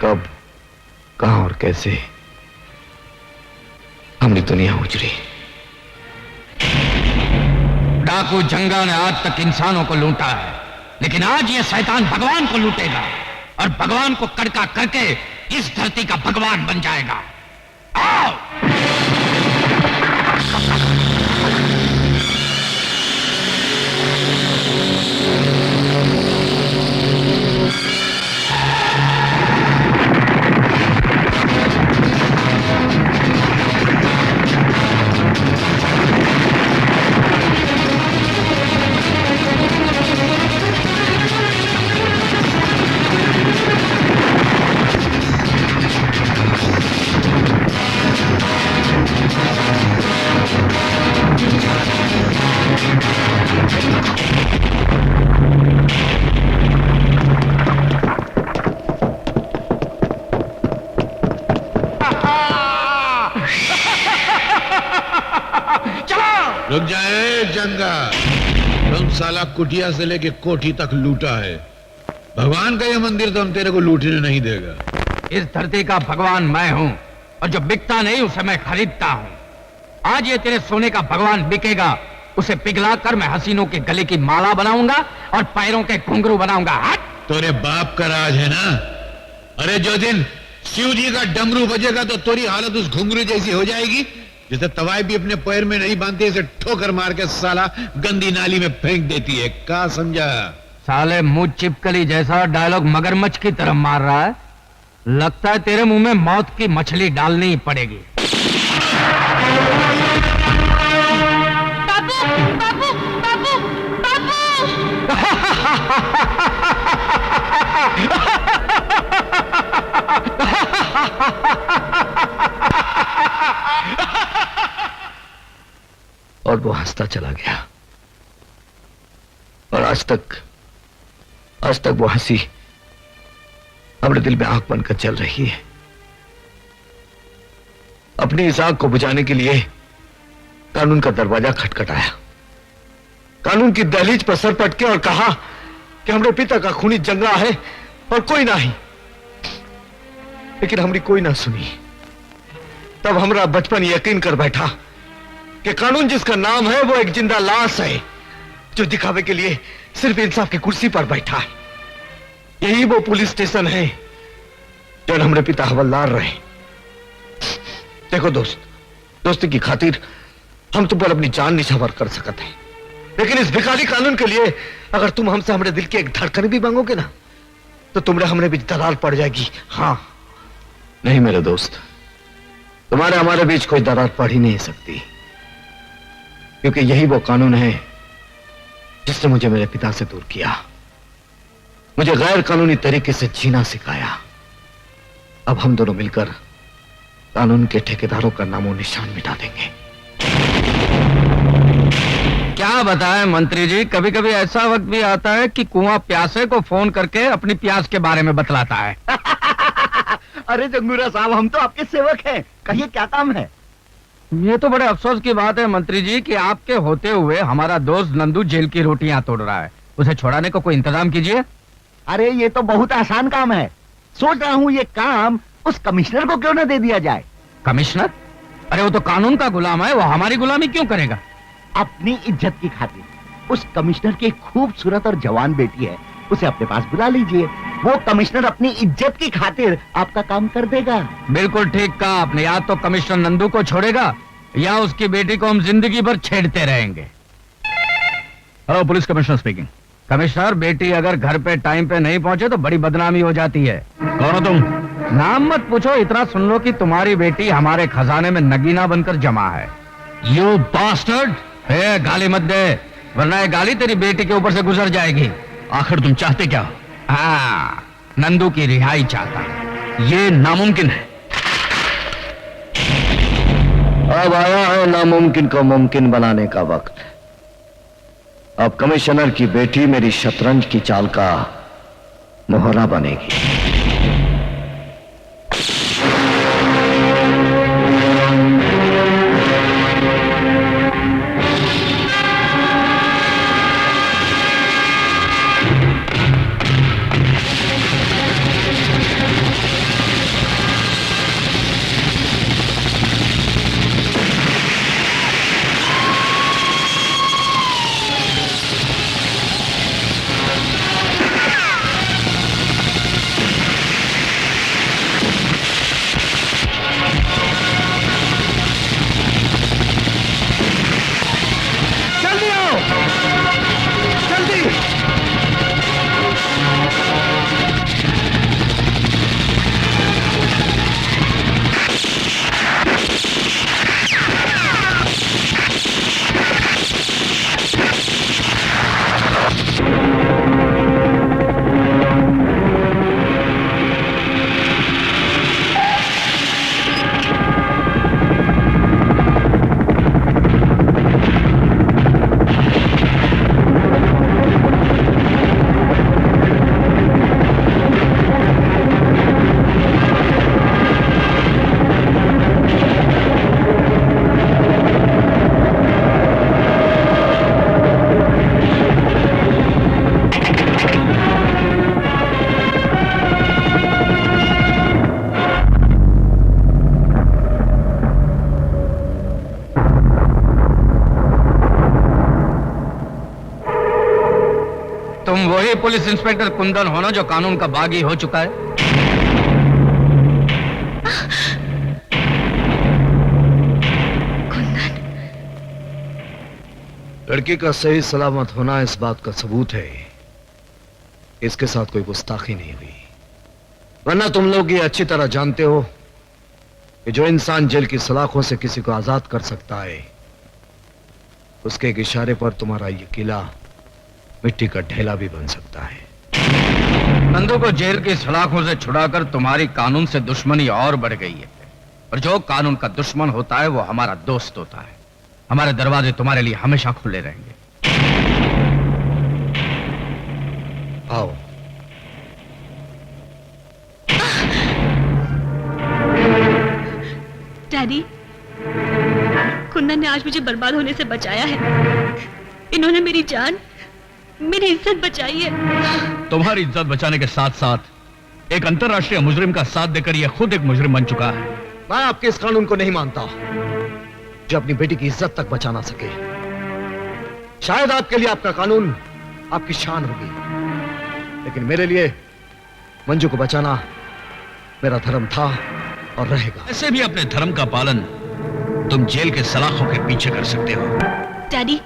कब, कहां और कैसे हमने दुनिया उजड़ी। डाकू जंगा ने आज तक इंसानों को लूटा है, लेकिन आज ये शैतान भगवान को लूटेगा और भगवान को कड़का करके इस धरती का भगवान बन जाएगा। आओ! रुक जाए जंगा, तुम साला कुटिया से लेके कोठी तक लूटा है। भगवान का ये मंदिर तो हम तेरे को लूटने नहीं देगा। इस धरती का भगवान मैं हूं और जो बिकता नहीं उसे मैं खरीदता हूं। आज ये तेरे सोने का भगवान बिकेगा, उसे पिघलाकर मैं हसीनों के गले की माला बनाऊंगा और पैरों के घुंघरू बनाऊंगा। हट! तेरे बाप का राज है ना? अरे जो दिन शिव जी का डमरू बजेगा तो तेरी हालत उस घुंघरू जैसी हो जाएगी जैसे तवाई भी अपने पैर में नहीं बांधती, इसे ठोकर मार के साला गंदी नाली में फेंक देती है। क्या समझा? साले मुंह चिपकली जैसा डायलॉग मगरमच्छ की तरह मार रहा है। लगता है तेरे मुंह में मौत की मछली डालनी ही पड़ेगी। बाबू, बाबू, बाबू, बाबू। और वो हंसता चला गया और आज तक वो हंसी हमारे दिल में आंख बनकर चल रही है। अपनी इस आग को बुझाने के लिए कानून का दरवाजा खटखटाया, कानून की दहलीज पर सर पटके और कहा कि हमारे पिता का खूनी जंगा है और कोई नहीं। लेकिन हमारी कोई ना सुनी। तब हमारा बचपन यकीन कर बैठा कि कानून जिसका नाम है वो एक जिंदा लाश है जो दिखावे के लिए सिर्फ इंसाफ की कुर्सी पर बैठा है। यही वो पुलिस स्टेशन है जो हमारे पिता हवलदार रहे। देखो दोस्त, दोस्ती की खातिर हम तुम पर अपनी जान निछावर कर सकते हैं, लेकिन इस भिखारी कानून के लिए अगर तुम हमसे हमारे दिल की एक धड़कन भी मांगोगे ना तो तुम्हारे हमने बीच दरार पड़ जाएगी। हाँ नहीं मेरे दोस्त, तुम्हारे हमारे बीच कोई दरार पड़ ही नहीं सकती, क्योंकि यही वो कानून है जिसने मुझे मेरे पिता से दूर किया, मुझे गैर कानूनी तरीके से जीना सिखाया। अब हम दोनों मिलकर कानून के ठेकेदारों का नामो निशान मिटा देंगे। क्या बताएं मंत्री जी, कभी कभी ऐसा वक्त भी आता है कि कुआं प्यासे को फोन करके अपनी प्यास के बारे में बतलाता है। अरे जंगूरा साहब, हम तो आपके सेवक हैं, कहिए क्या काम है? ये तो बड़े अफसोस की बात है मंत्री जी कि आपके होते हुए हमारा दोस्त नंदू जेल की रोटियां तोड़ रहा है। उसे छुड़ाने का कोई इंतजाम कीजिए। अरे ये तो बहुत आसान काम है। सोच रहा हूँ ये काम उस कमिश्नर को क्यों न दे दिया जाए। कमिश्नर? अरे वो तो कानून का गुलाम है, वो हमारी गुलामी क्यों करेगा? अपनी इज्जत की खातिर उस कमिश्नर की खूबसूरत और जवान बेटी है, उसे अपने पास बुला लीजिए। वो कमिश्नर अपनी इज्जत की खातिर आपका काम कर देगा। बिल्कुल ठीक कहा आपने। या तो कमिश्नर नंदू को छोड़ेगा या उसकी बेटी को हम जिंदगी भर छेड़ते रहेंगे। Hello, police commissioner speaking. Commissioner, बेटी अगर घर पे टाइम पे नहीं पहुंचे तो बड़ी बदनामी हो जाती है। कौन हो तुम? नाम मत पूछो, इतना सुन लो कि तुम्हारी बेटी हमारे खजाने में नगीना बनकर जमा है। You bastard! गाली मत दे, वरना ये गाली तेरी बेटी के ऊपर से गुजर जाएगी। आखिर तुम चाहते क्या हो? हाँ, नंदू की रिहाई चाहता। ये नामुमकिन है। अब आया है नामुमकिन को मुमकिन बनाने का वक्त। अब कमिश्नर की बेटी मेरी शतरंज की चाल का मोहरा बनेगी। तुम वही पुलिस इंस्पेक्टर कुंदन हो ना जो कानून का बागी हो चुका है? कुंदन। लड़की का सही सलामत होना इस बात का सबूत है इसके साथ कोई गुस्ताखी नहीं हुई। वरना तुम लोग ये अच्छी तरह जानते हो कि जो इंसान जेल की सलाखों से किसी को आजाद कर सकता है, उसके एक इशारे पर तुम्हारा ये किला मिट्टी का ढेला भी बन सकता है। नंदू को जेल की सलाखों से छुड़ाकर तुम्हारी कानून से दुश्मनी और बढ़ गई है। और जो कानून का दुश्मन होता है वो हमारा दोस्त होता है। हमारे दरवाजे तुम्हारे लिए हमेशा खुले रहेंगे। आओ। डैडी, कुंदन ने आज मुझे बर्बाद होने से बचाया है। इन्होंने मेरी जान, मेरी इज्जत बचाई है। तुम्हारी इज्जत बचाने के साथ साथ एक अंतर्राष्ट्रीय मुजरिम का साथ देकर यह खुद एक मुजरिम बन चुका है। मैं आपके इस कानून को नहीं मानता जो अपनी बेटी की इज्जत तक बचा ना सके। शायद आपके लिए आपका कानून आपकी शान होगी, लेकिन मेरे लिए मंजू को बचाना मेरा धर्म था और रहेगा। ऐसे भी अपने धर्म का पालन तुम जेल के सलाखों के पीछे कर सकते हो। डैडी,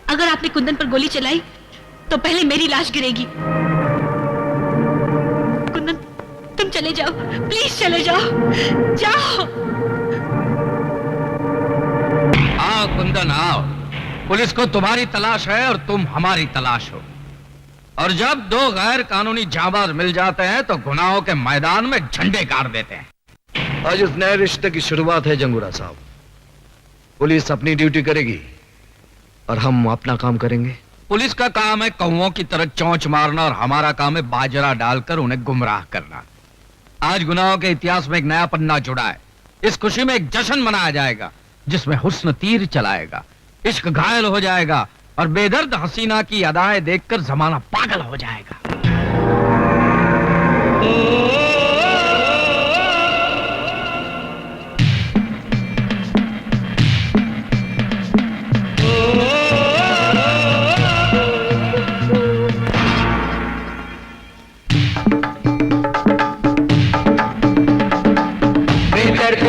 अगर आपने कुंदन पर गोली चलाई तो पहले मेरी लाश गिरेगी। कुंदन, तुम चले जाओ, प्लीज चले जाओ, जाओ। आओ कुंदन आओ, पुलिस को तुम्हारी तलाश है और तुम हमारी तलाश हो। और जब दो गैर कानूनी जाबाज मिल जाते हैं तो गुनाहों के मैदान में झंडे गाड़ देते हैं। आज इस नए रिश्ते की शुरुआत है जंगूरा साहब। पुलिस अपनी ड्यूटी करेगी और हम अपना काम करेंगे। पुलिस का काम है कौवों की तरह चोंच मारना और हमारा काम है बाजरा डालकर उन्हें गुमराह करना। आज गुनाहों के इतिहास में एक नया पन्ना जुड़ा है। इस खुशी में एक जश्न मनाया जाएगा जिसमें हुस्न तीर चलाएगा, इश्क घायल हो जाएगा और बेदर्द हसीना की अदाएं देखकर जमाना पागल हो जाएगा।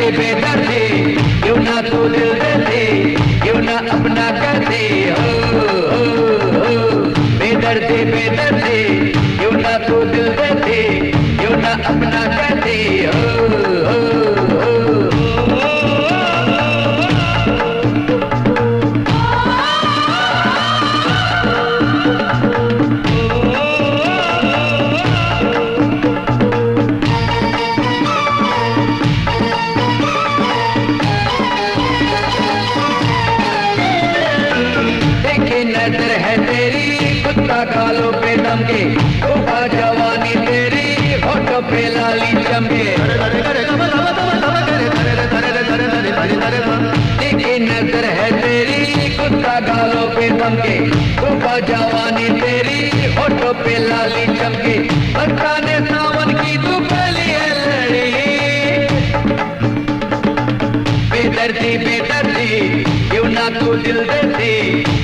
बेदर्दी क्यों ना तू दिल दे दे, क्यों ना अपना कर दे, बेदर्दी क्यों ना तू दिल दे दे, क्यों ना अपना कर दे, गालों पे दम के तोहफा जवानी तेरी होठों पे लाली चमके, देखी नजर है तेरी कुत्ता गालों पे दम के तोहफा जवानी तेरी होठों पे लाली चमके, बरसाने सावन की तू पहली है लड़ी, बेदर्दी क्यों ना तू दिल देती,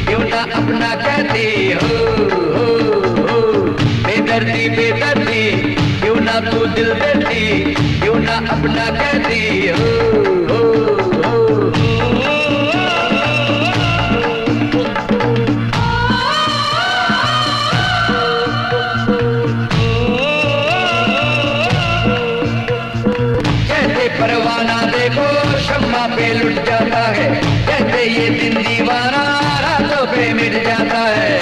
क्यों ना अपना कहती, बेदर्दी क्यों ना तू दिल देती, क्यों ना अपना कहती, जैसे परवाना देखो शम्मा पे लुट जाता है, जैसे ये दिन दीवाना रातों पे मिट जाता है,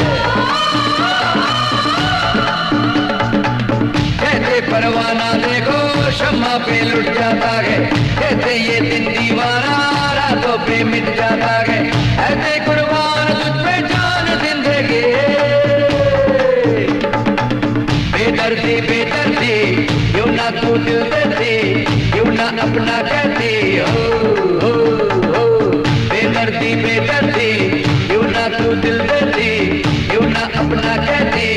परवाना देखो शम्मा पे लुट जाता है, जैसे ये दिन दीवाना रातों पे मिट जाता है, ऐसे कुर्बान तुझ पे जान जिंदगी, बेदर्दी क्यों ना तू दिल देती, क्यों ना अपना कहती, बेदर्दी क्यों ना तू दिल देती, क्यों ना अपना कहती,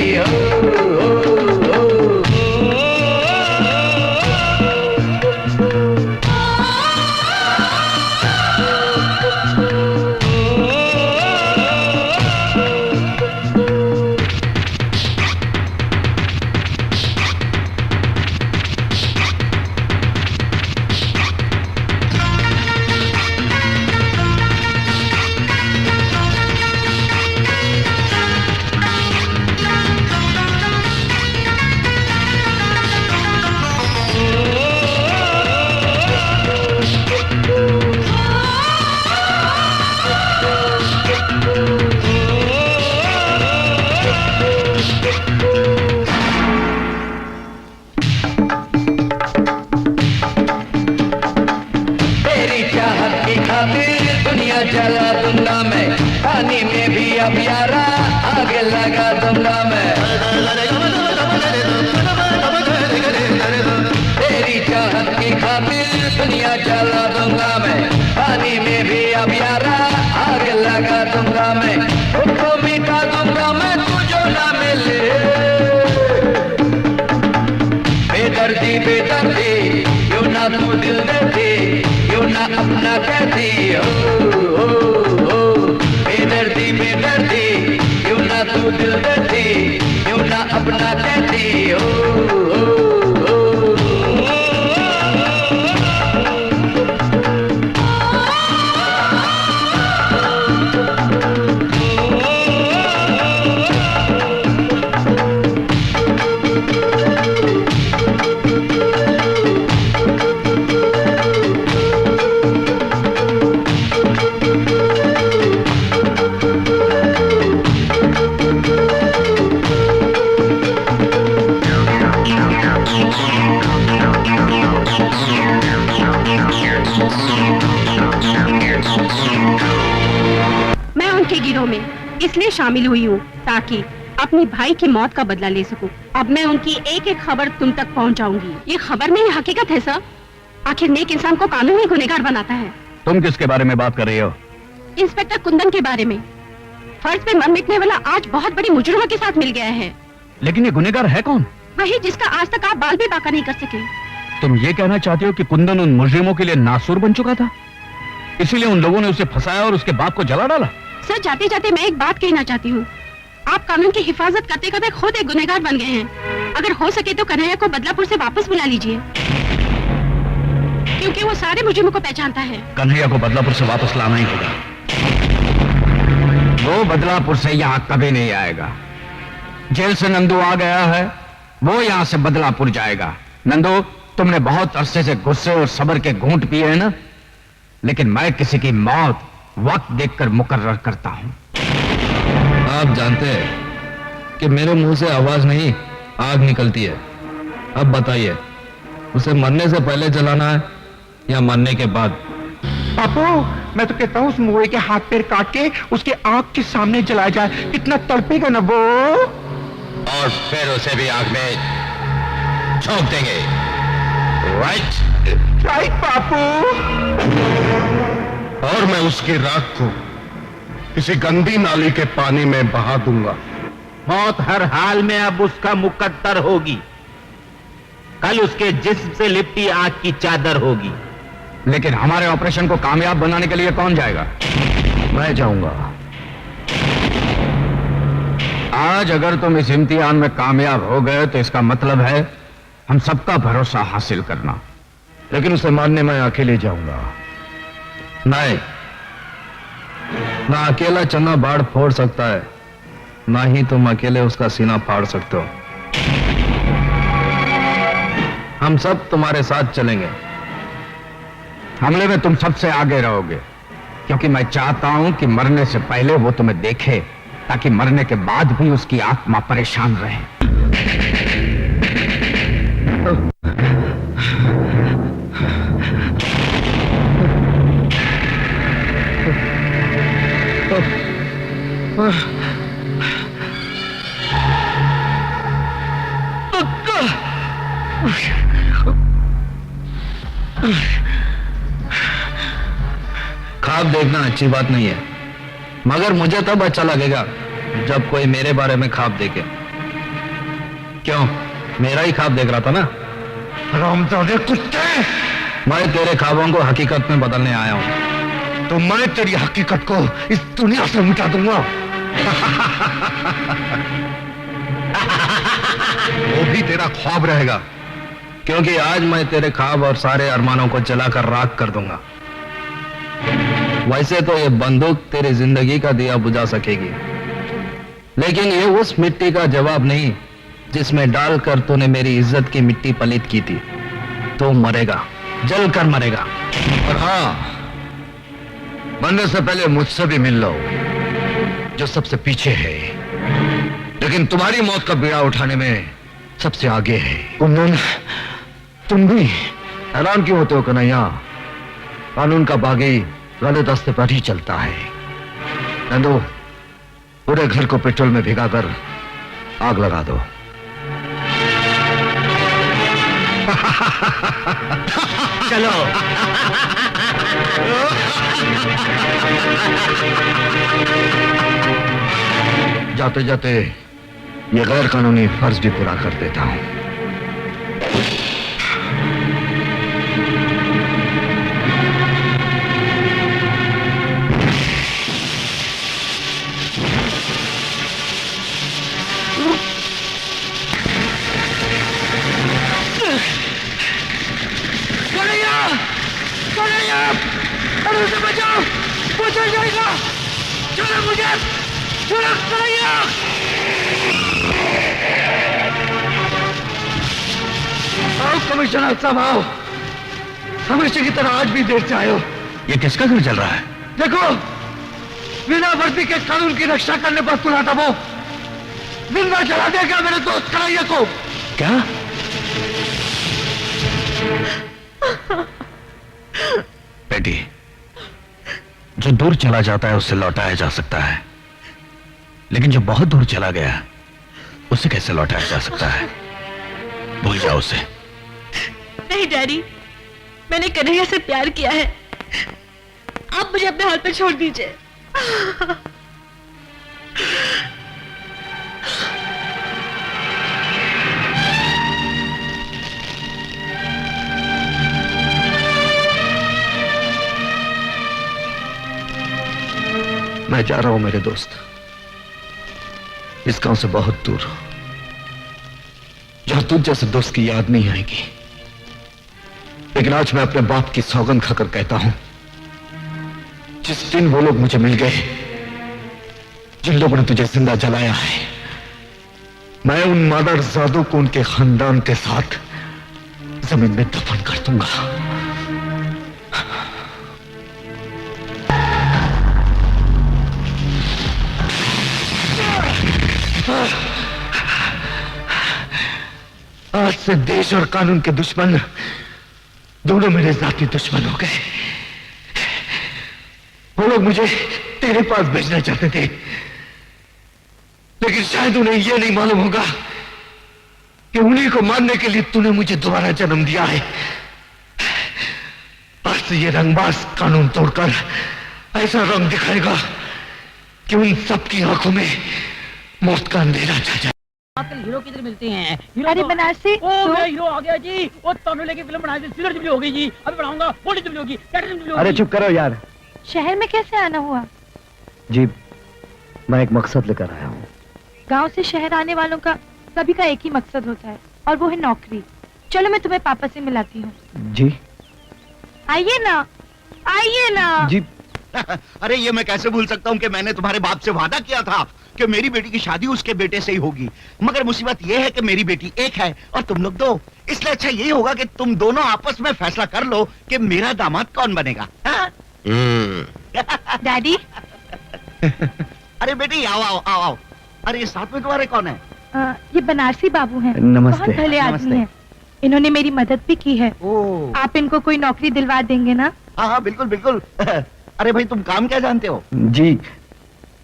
जला दूंगा मैं, पानी में भी अब यारा आग लगा दूंगा मैं, तेरी चाहत की खातिर दुनिया जला दूंगा मैं, पानी में भी अब यारा आग लगा दूंगा मैं, उसको मिटा दूंगा मैं तुझो ना मिले, बेदर्दी क्यों ना तू दिल देती, क्यों ना अपना कहती, बेदर्दी क्यों ना तू दिल देती, क्यों ना अपना कहती, इसलिए शामिल हुई हूँ ताकि अपनी भाई की मौत का बदला ले सकूं। अब मैं उनकी एक एक खबर तुम तक पहुंचाऊंगी। ये खबर नहीं, हकीकत है सर। आखिर नेक इंसान को कानून ही गुनहगार बनाता है। तुम किसके बारे में बात कर रही हो? इंस्पेक्टर कुंदन के बारे में। फर्ज पे मर मिटने वाला आज बहुत बड़ी मुजरिमों के साथ मिल गया है। लेकिन ये गुनहगार है कौन? वही जिसका आज तक आप बाल भी बाका नहीं कर सके। तुम ये कहना चाहते हो कि कुंदन उन मुजरिमों के लिए नासूर बन चुका था, इसीलिए उन लोगों ने उसे फंसाया और उसके बाप को जला डाला? सर, जाते जाते मैं एक बात कहना चाहती हूँ। आप कानून की हिफाजत करते करते खुद एक गुनहगार बन गए हैं। अगर हो सके तो कन्हैया को बदलापुर से वापस बुला लीजिए, क्योंकि वो सारे मुजरिमों को पहचानता है। कन्हैया को बदलापुर से वापस लाना ही होगा। वो बदलापुर से यहाँ कभी नहीं आएगा। जेल से नंदू आ गया है, वो यहाँ से बदलापुर जाएगा। नंदू, तुमने बहुत अरसे से गुस्से और सब्र के घूंट पिए हैं ना, लेकिन मैं किसी की मौत वक्त देखकर मुकर्रर करता हूँ। आप जानते हैं कि मेरे मुंह से आवाज नहीं आग निकलती है। अब बताइए, उसे मरने से पहले जलाना है या मरने के बाद? पापू, मैं तो कहता हूँ उस मुए के हाथ पैर काट के उसके आंख के सामने जलाया जाए। कितना तड़पेगा ना वो। और फिर उसे भी आग में झोंक देंगे। Right right Papu. और मैं उसकी राख को किसी गंदी नाली के पानी में बहा दूंगा। मौत हर हाल में अब उसका मुकद्दर होगी। कल उसके जिस्म से लिपटी आग की चादर होगी। लेकिन हमारे ऑपरेशन को कामयाब बनाने के लिए कौन जाएगा? मैं जाऊंगा। आज अगर तुम इस इम्तिहान में कामयाब हो गए तो इसका मतलब है हम सबका भरोसा हासिल करना। लेकिन उसे मारने मैं अकेले जाऊंगा। नहीं, ना अकेला चन्ना बाढ़ फोड़ सकता है, ना ही तुम अकेले उसका सीना फाड़ सकते हो। हम सब तुम्हारे साथ चलेंगे। हमले में तुम सबसे आगे रहोगे, क्योंकि मैं चाहता हूं कि मरने से पहले वो तुम्हें देखे, ताकि मरने के बाद भी उसकी आत्मा परेशान रहे। ख्वाब देखना अच्छी बात नहीं है, मगर मुझे तब अच्छा लगेगा जब कोई मेरे बारे में ख्वाब देखे। क्यों, मेरा ही ख्वाब देख रहा था ना? हरामजादे कुत्ते! मैं तेरे ख्वाबों को हकीकत में बदलने आया हूं। तो मैं तेरी हकीकत को इस दुनिया से मिटा दूंगा। वो भी तेरा ख्वाब रहेगा, क्योंकि आज मैं तेरे ख्वाब और सारे अरमानों को जलाकर राख कर दूंगा। वैसे तो ये बंदूक तेरी जिंदगी का दिया बुझा सकेगी, लेकिन ये उस मिट्टी का जवाब नहीं जिसमें डालकर तूने मेरी इज्जत की मिट्टी पलीत की थी। तो मरेगा, जलकर मरेगा। और हाँ, मरने से पहले मुझसे भी मिल लो, जो सबसे पीछे है, लेकिन तुम्हारी मौत का बीड़ा उठाने में सबसे आगे है। कुंदन, तुम भी हैरान क्यों होते हो कन्हैया? कानून का बागी गलत रास्ते पर ही चलता है। नंदू, पूरे घर को पेट्रोल में भिगाकर आग लगा दो। चलो। जाते जाते ये गैर कानूनी फर्ज भी पूरा कर देता हूं। अरे उसे बचाओ, वो चल जाएगा। छोड़ो मुझे, छोड़ो कन्हैया। आओ कमिश्नर साहब, आओ। हमेशा की तरह आज भी देर से आए हो। ये किसका घर चल रहा है? देखो, बिना वर्दी के कानून की रक्षा करने पर तुला था वो जिंदा जला देगा मेरे दोस्त कन्हैया को। क्या? बेटी, जो दूर चला जाता है उससे लौटाया जा सकता है, लेकिन जो बहुत दूर चला गया उसे कैसे लौटाया जा सकता है? भूल जाओ उसे। नहीं डैडी, मैंने कन्हैया से प्यार किया है। आप मुझे अपने हाथ पे छोड़ दीजिए। मैं जा रहा हूं मेरे दोस्त, इस गांव से बहुत दूर, जहां तुझ जैसे दोस्त की याद नहीं आएगी। लेकिन आज मैं अपने बाप की सौगंध खाकर कहता हूं, जिस दिन वो लोग मुझे मिल गए जिन लोगों ने तुझे जिंदा जलाया है, मैं उन मादरजादों को उनके खानदान के साथ जमीन में दफन कर दूंगा। आज से देश और कानून के दुश्मन दोनों मेरे जाती दुश्मन हो गए। वो लोग मुझे तेरे पास भेजना चाहते थे, लेकिन शायद उन्हें यह नहीं मालूम होगा कि उन्हीं को मारने के लिए तूने मुझे दोबारा जन्म दिया है। आज से ये रंगबाज कानून तोड़कर ऐसा रंग दिखाएगा कि उन सबकी आंखों में मौत का अंधेरा छा जाए। आजकल हीरो किधर मिलते हैं? अरे बनारसी ओ मेरा हीरो आ गया जी। वो तमिल की फिल्म बनाई थी, सिल्वर जुबली हो गई जी। अभी बनाऊंगा, गोल्डन जुबली होगी, प्लैटिनम जुबली होगी। अरे चुप करो यार। शहर में कैसे आना हुआ? जी, मैं एक मकसद लेकर आया हूँ। गांव से शहर आने वालों का सभी का एक ही मकसद होता है, और वो है नौकरी। चलो मैं तुम्हें पापा से मिलाती हूँ। जी आइए ना, आइए ना। जी। अरे ये मैं कैसे भूल सकता हूँ कि मैंने तुम्हारे बाप से वादा किया था कि मेरी बेटी की शादी उसके बेटे से ही होगी। मगर मुसीबत ये है कि मेरी बेटी एक है और तुम लोग दो। इसलिए अच्छा यही होगा कि तुम दोनों आपस में फैसला कर लो कि मेरा दामाद कौन बनेगा। डैडी। अरे बेटी आओ आओ आओ आओ। अरे ये साथ में तुम्हारे कौन है? ये बनारसी बाबू हैं। नमस्ते। बहुत भले आदमी हैं। इन्होंने मेरी मदद भी की है। आप इनको कोई नौकरी दिलवा देंगे ना? हाँ हाँ बिल्कुल बिल्कुल। अरे भाई तुम काम क्या जानते हो? जी,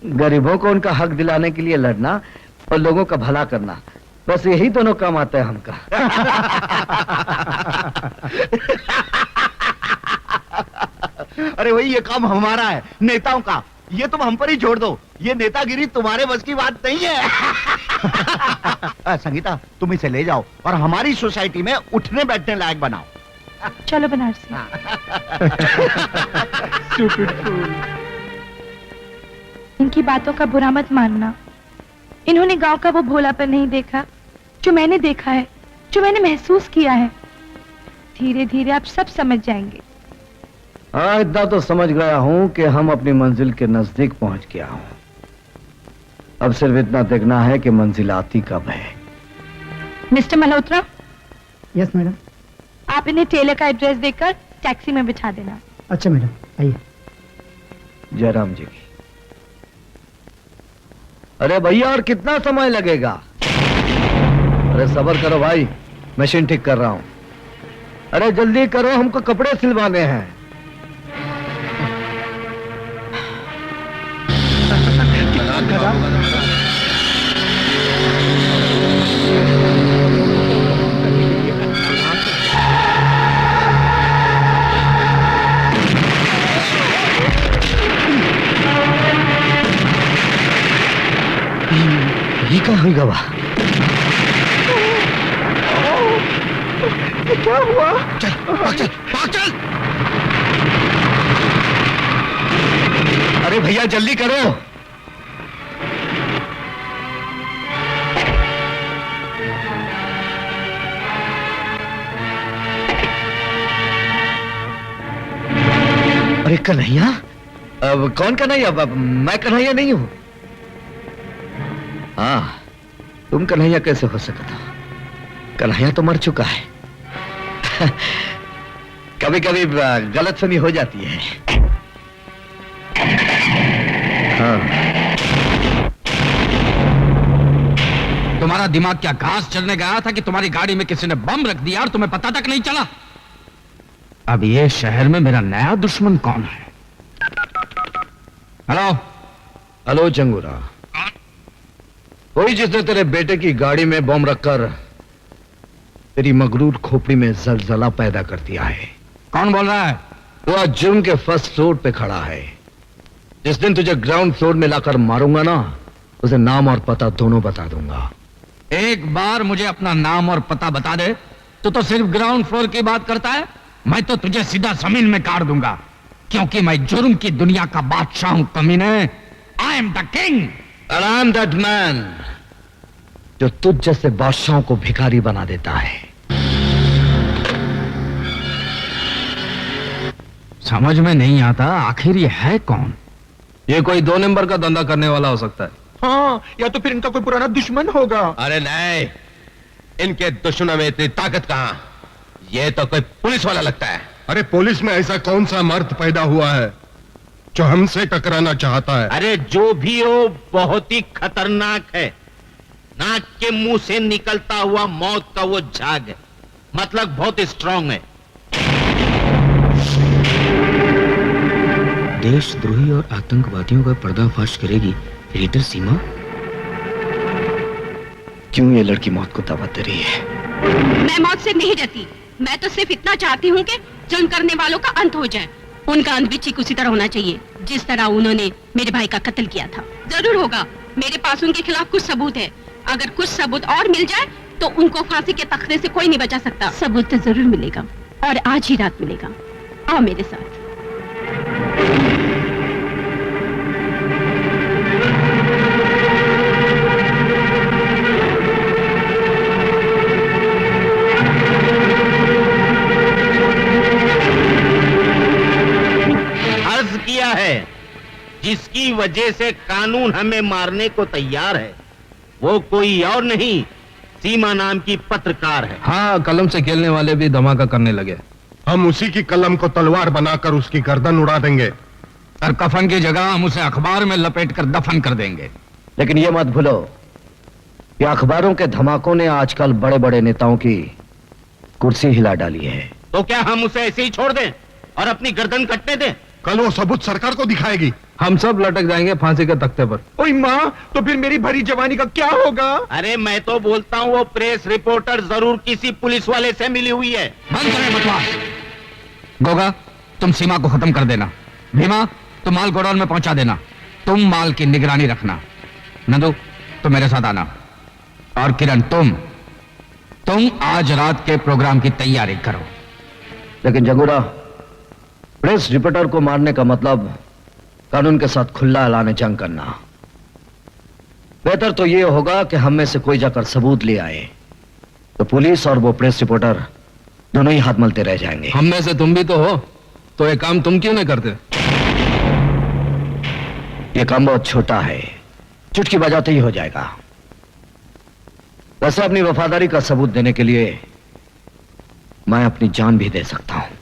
गरीबों को उनका हक दिलाने के लिए लड़ना और लोगों का भला करना, बस यही दोनों काम आता है हमका। अरे भाई ये काम हमारा है, नेताओं का। ये तुम हम पर ही छोड़ दो, ये नेतागिरी तुम्हारे बस की बात नहीं है। संगीता तुम इसे ले जाओ और हमारी सोसाइटी में उठने बैठने लायक बनाओ। चलो बनारसी। इनकी बातों का बुरा मत मानना। इन्होंने गांव का वो भोलापन नहीं देखा जो मैंने देखा है, जो मैंने महसूस किया है। धीरे धीरे आप सब समझ जाएंगे। हाँ, इतना तो समझ गया हूँ कि हम अपनी मंजिल के नजदीक पहुंच गया हूँ। अब सिर्फ इतना देखना है कि मंजिल आती कब है। मिस्टर मल्होत्रा। Yes madam. आप इन्हें टेलर का एड्रेस देकर टैक्सी में बिठा देना। अच्छा मैडम, आइए। जयराम जी की। अरे भैया और कितना समय लगेगा? अरे सब्र करो भाई, मशीन ठीक कर रहा हूं। अरे जल्दी करो, हमको कपड़े सिलवाने हैं। ये कहाँ हुई गवा? क्या हुआ? चल, भाग चल, भाग चल। अरे भैया जल्दी करो। अरे कन्हैया? अब कौन कन्हैया? अब मैं कन्हैया नहीं हूं। हाँ, तुम कन्हैया कैसे हो सकता था? कन्हैया तो मर चुका है। कभी कभी गलतफहमी हो जाती है। हाँ। तुम्हारा दिमाग क्या घास चलने गया था कि तुम्हारी गाड़ी में किसी ने बम रख दिया और तुम्हें पता तक नहीं चला? अब ये शहर में मेरा नया दुश्मन कौन है? हेलो। हेलो जंगूरा। वही जिसने तेरे बेटे की गाड़ी में बम रखकर तेरी मगरूर खोपड़ी में जलजला पैदा कर दिया है। कौन बोल रहा है? तो आज जुर्म के फर्स्ट फ्लोर पे खड़ा है। जिस दिन तुझे ग्राउंड फ्लोर में लाकर मारूंगा ना, उसे नाम और पता दोनों बता दूंगा। एक बार मुझे अपना नाम और पता बता दे तो सिर्फ ग्राउंड फ्लोर की बात करता है। मैं तो तुझे सीधा जमीन में काट दूंगा, क्योंकि मैं जुर्म की दुनिया का बादशाह हूं कमीने। I am the king. I am that man जो तुझ जैसे बादशाहों को भिखारी बना देता है। समझ में नहीं आता आखिर ये है कौन? ये कोई 2 नंबर का धंधा करने वाला हो सकता है। हाँ, या तो फिर इनका कोई पुराना दुश्मन होगा। अरे नहीं, इनके दुश्मनों में इतनी ताकत कहां? ये तो कोई पुलिस वाला लगता है। अरे पुलिस में ऐसा कौन सा मर्द पैदा हुआ है जो हमसे टकराना चाहता है? अरे जो भी हो, बहुत ही खतरनाक है। नाक के मुंह से निकलता हुआ मौत का वो झाग है, मतलब बहुत स्ट्रांग है। देशद्रोही और आतंकवादियों का पर्दाफाश करेगी एडिटर सीमा। क्यों ये लड़की मौत को दावत दे रही है? मैं मौत से नहीं डरती। मैं तो सिर्फ इतना चाहती हूँ कि जुल्म करने वालों का अंत हो जाए। उनका अंत भी ठीक उसी तरह होना चाहिए जिस तरह उन्होंने मेरे भाई का कत्ल किया था। जरूर होगा। मेरे पास उनके खिलाफ कुछ सबूत है। अगर कुछ सबूत और मिल जाए तो उनको फांसी के तख्ते से कोई नहीं बचा सकता। सबूत तो जरूर मिलेगा, और आज ही रात मिलेगा। आओ मेरे साथ। अर्ज किया है, जिसकी वजह से कानून हमें मारने को तैयार है वो कोई और नहीं, सीमा नाम की पत्रकार है। हाँ, कलम से खेलने वाले भी धमाका करने लगे। हम उसी की कलम को तलवार बनाकर उसकी गर्दन उड़ा देंगे, और कफन की जगह हम उसे अखबार में लपेट कर दफन कर देंगे। लेकिन ये मत भूलो कि अखबारों के धमाकों ने आजकल बड़े बड़े नेताओं की कुर्सी हिला डाली है। तो क्या हम उसे ऐसे ही छोड़ दें और अपनी गर्दन कटने दें? कल वो सबूत सरकार को दिखाएगी। हम सब लटक जाएंगे फांसी के तख्ते पर। ओए माँ, तो फिर मेरी भरी जवानी का क्या होगा? अरे मैं तो बोलता हूँ वो प्रेस रिपोर्टर जरूर किसी पुलिस वाले से मिली हुई है। बंद करें बकवास। गोगा, तुम सीमा को खत्म कर देना। भीमा, तुम माल गोडाउन में पहुंचा देना। तुम माल की निगरानी रखना। नंदू, तुम मेरे साथ आना। और किरण, तुम आज रात के प्रोग्राम की तैयारी करो। लेकिन जंगूरा, प्रेस रिपोर्टर को मारने का मतलब कानून के साथ खुला ऐलान जंग करना। बेहतर तो यह होगा कि हम में से कोई जाकर सबूत ले आए, तो पुलिस और वो प्रेस रिपोर्टर दोनों ही हाथ मलते रह जाएंगे। हम में से तुम भी तो हो, तो ये काम तुम क्यों नहीं करते? ये काम बहुत छोटा है, चुटकी बजाते ही हो जाएगा। वैसे अपनी वफादारी का सबूत देने के लिए मैं अपनी जान भी दे सकता हूं।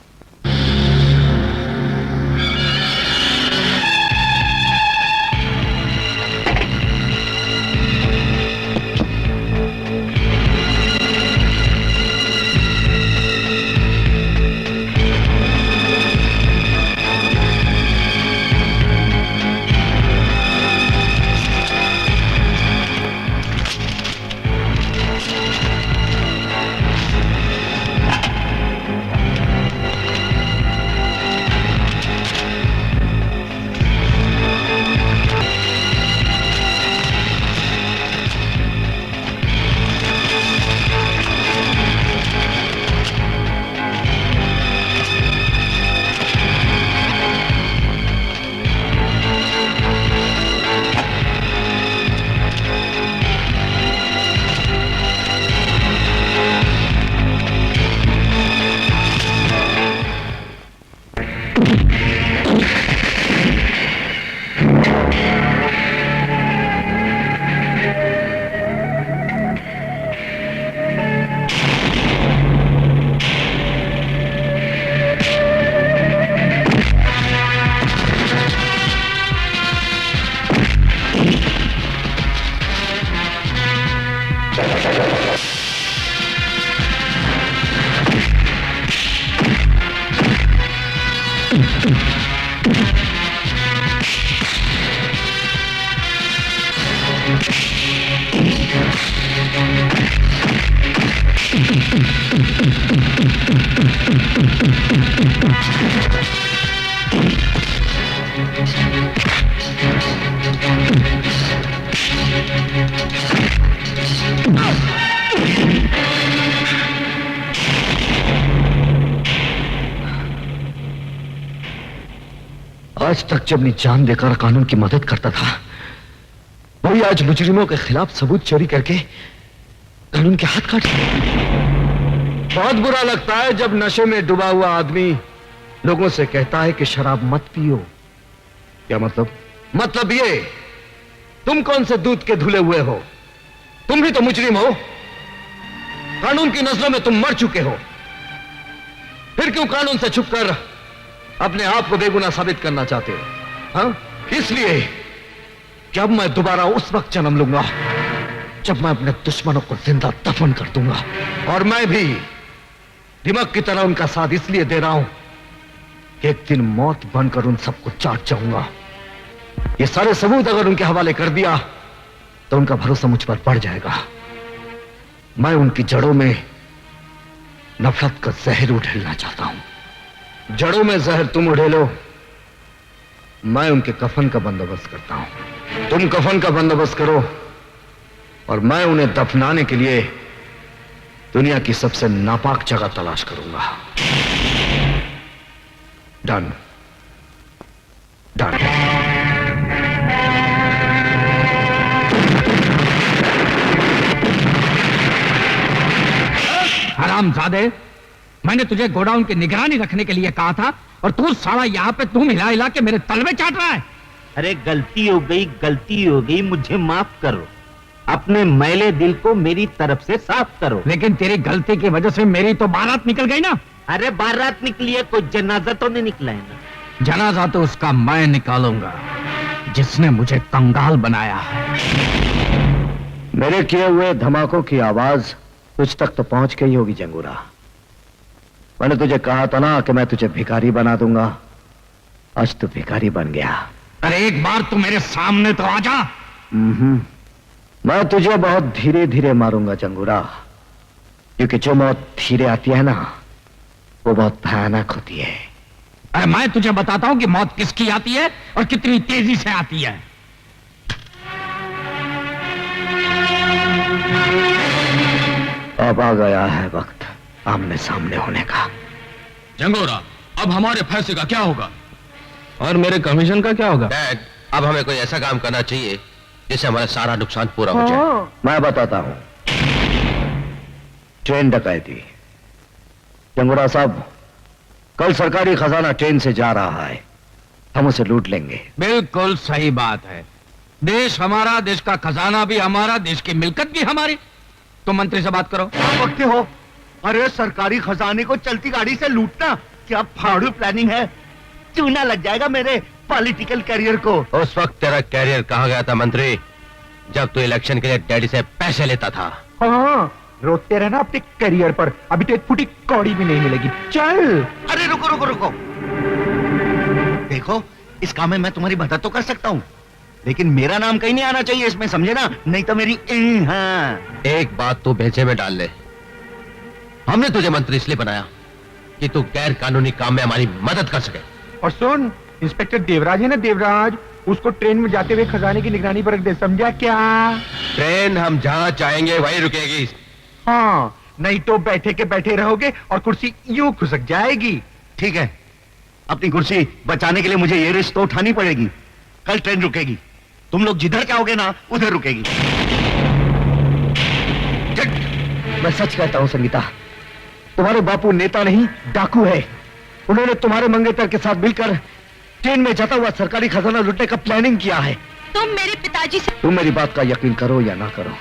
आज तक जब अपनी जान देकर कानून की मदद करता था, वही आज मुजरिमों के खिलाफ सबूत चोरी करके कानून के हाथ काट दिए। बहुत बुरा लगता है जब नशे में डूबा हुआ आदमी लोगों से कहता है कि शराब मत पियो। क्या मतलब? मतलब ये, तुम कौन से दूध के धुले हुए हो? तुम भी तो मुजरिम हो। कानून की नजरों में तुम मर चुके हो। फिर क्यों कानून से छुपकर अपने आप को बेगुनाह साबित करना चाहते हो? हाँ? इसलिए कि अब मैं दोबारा उस वक्त जन्म लूंगा जब मैं अपने दुश्मनों को जिंदा दफन कर दूंगा। और मैं भी दिमाग की तरह उनका साथ इसलिए दे रहा हूं कि एक दिन मौत बनकर उन सबको चाट जाऊंगा। ये सारे सबूत अगर उनके हवाले कर दिया तो उनका भरोसा मुझ पर बढ़ जाएगा। मैं उनकी जड़ों में नफरत का जहर उड़ेलना चाहता हूं। जड़ों में जहर तुम उड़ेलो, मैं उनके कफन का बंदोबस्त करता हूं। तुम कफन का बंदोबस्त करो और मैं उन्हें दफनाने के लिए दुनिया की सबसे नापाक जगह तलाश करूंगा। Done done. हरामजादे, मैंने तुझे गोडाउन की निगरानी रखने के लिए कहा था और तू साला यहाँ पे तुम हिला हिला के मेरे तलवे चाट रहा है। अरे गलती हो गई, मुझे माफ करो। अपने मैले दिल को मेरी तरफ से साफ करो। लेकिन तेरी गलती की वजह से मेरी तो बारात निकल गई ना। अरे बारात निकली है, कोई जनाजा तो नहीं निकला है ना। जनाजा तो उसका मैं निकालूंगा जिसने मुझे कंगाल बनाया है। मेरे किए हुए धमाकों की आवाज तुझ तक तो पहुंच गई होगी जंगूरा। मैंने तुझे कहा था ना कि मैं तुझे भिखारी बना दूंगा। आज तू भिखारी बन गया। अरे एक बार तू मेरे सामने तो आ जा। मैं तुझे बहुत धीरे धीरे मारूंगा जंगूरा, क्योंकि जो मौत धीरे आती है ना वो बहुत भयानक होती है। अरे मैं तुझे बताता हूं कि मौत किसकी आती है और कितनी तेजी से आती है। अब आ गया है वक्त आमने सामने होने का। जंगोरा, अब हमारे फैसले का क्या होगा? और मेरे कमीशन का क्या होगा? डैड, अब हमें कोई ऐसा काम करना चाहिए जिससे हमारा सारा नुकसान पूरा हो जाए। मैं बताता हूं। ट्रेन डकैती। जंगोरा साहब, कल सरकारी खजाना ट्रेन से जा रहा है, हम उसे लूट लेंगे। बिल्कुल सही बात है। देश हमारा, देश का खजाना भी हमारा, देश की मिल्कत भी हमारी। तो मंत्री से बात करो। वक्त हो। अरे सरकारी खजाने को चलती गाड़ी से लूटना क्या फाड़ू प्लानिंग है? चूना लग जाएगा मेरे पॉलिटिकल करियर को। उस वक्त तेरा कैरियर कहाँ गया था मंत्री, जब तू इलेक्शन के लिए डैडी से पैसे लेता था। हाँ, रोते रहना अपने करियर पर, अभी तो एक फुटी कौड़ी भी नहीं मिलेगी। चल। अरे रुको रुको रुको, देखो इस काम में मैं तुम्हारी मदद तो कर सकता हूँ, लेकिन मेरा नाम कहीं नहीं आना चाहिए इसमें, समझे ना? नहीं तो मेरी हाँ। एक बात तू भेजे में डाल ले, हमने तुझे मंत्री इसलिए बनाया कि तू गैर कानूनी काम में हमारी मदद कर सके। और सुन, इंस्पेक्टर देवराज है ना, देवराज, उसको ट्रेन में जाते हुए खजाने की निगरानी पर रख दे, समझा क्या? ट्रेन हम जहां चाहेंगे वहीं रुकेगी। हाँ, नहीं तो बैठे के बैठे रहोगे और कुर्सी यूं खुसक जाएगी। ठीक है, अपनी कुर्सी बचाने के लिए मुझे ये रिस्क तो उठानी पड़ेगी। कल ट्रेन रुकेगी, तुम लोग जिधर चाहोगे ना उधर रुकेगी। मैं सच कहता हूं संगीता, तुम्हारे बापू नेता नहीं डाकू है। उन्होंने तुम्हारे मंगेतर के साथ मिलकर ट्रेन में जाता हुआ सरकारी खजाना लूटने का प्लानिंग किया है। तुम मेरे पिताजी से तुम मेरी बात का यकीन करो या ना करो,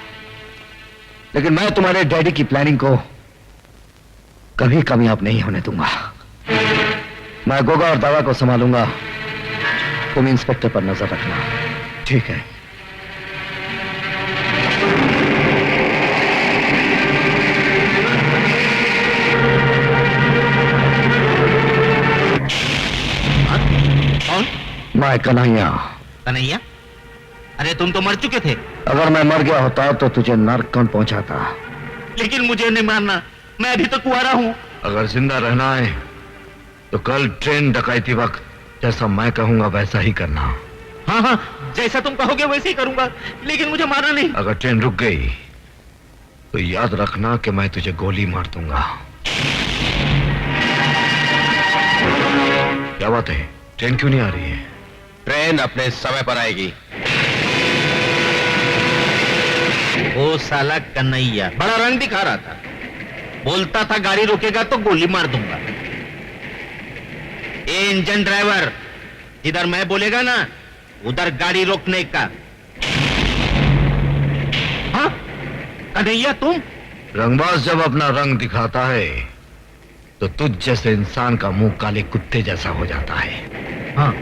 लेकिन मैं तुम्हारे डैडी की प्लानिंग को कभी कामयाब नहीं होने दूंगा। मैं गोगा और दावा को संभालूंगा, तुम इंस्पेक्टर पर नजर रखना। ठीक है? कौन? मैं कन्हैया। कन्हैया? अरे तुम तो मर चुके थे। अगर मैं मर गया होता तो तुझे नर्क कौन पहुंचाता? लेकिन मुझे नहीं मारना, मैं अभी तो कुंवारा हूँ। अगर जिंदा रहना है तो कल ट्रेन डकैती वक्त जैसा मैं कहूंगा वैसा ही करना। हाँ हाँ, जैसा तुम कहोगे वैसे ही करूंगा, लेकिन मुझे मारना नहीं। अगर ट्रेन रुक गई तो याद रखना कि मैं तुझे गोली मार दूंगा। क्या बात है, ट्रेन क्यों नहीं आ रही है? ट्रेन अपने समय पर आएगी। वो साला कन्हैया बड़ा रंग दिखा रहा था, बोलता था गाड़ी रोकेगा तो गोली मार दूंगा। ए इंजन ड्राइवर, इधर मैं बोलेगा ना उधर गाड़ी रोकने का। हाँ कन्हैया तुम? रंगबाज जब अपना रंग दिखाता है तो तुझ जैसे इंसान का मुंह काले कुत्ते जैसा हो जाता है। हाँ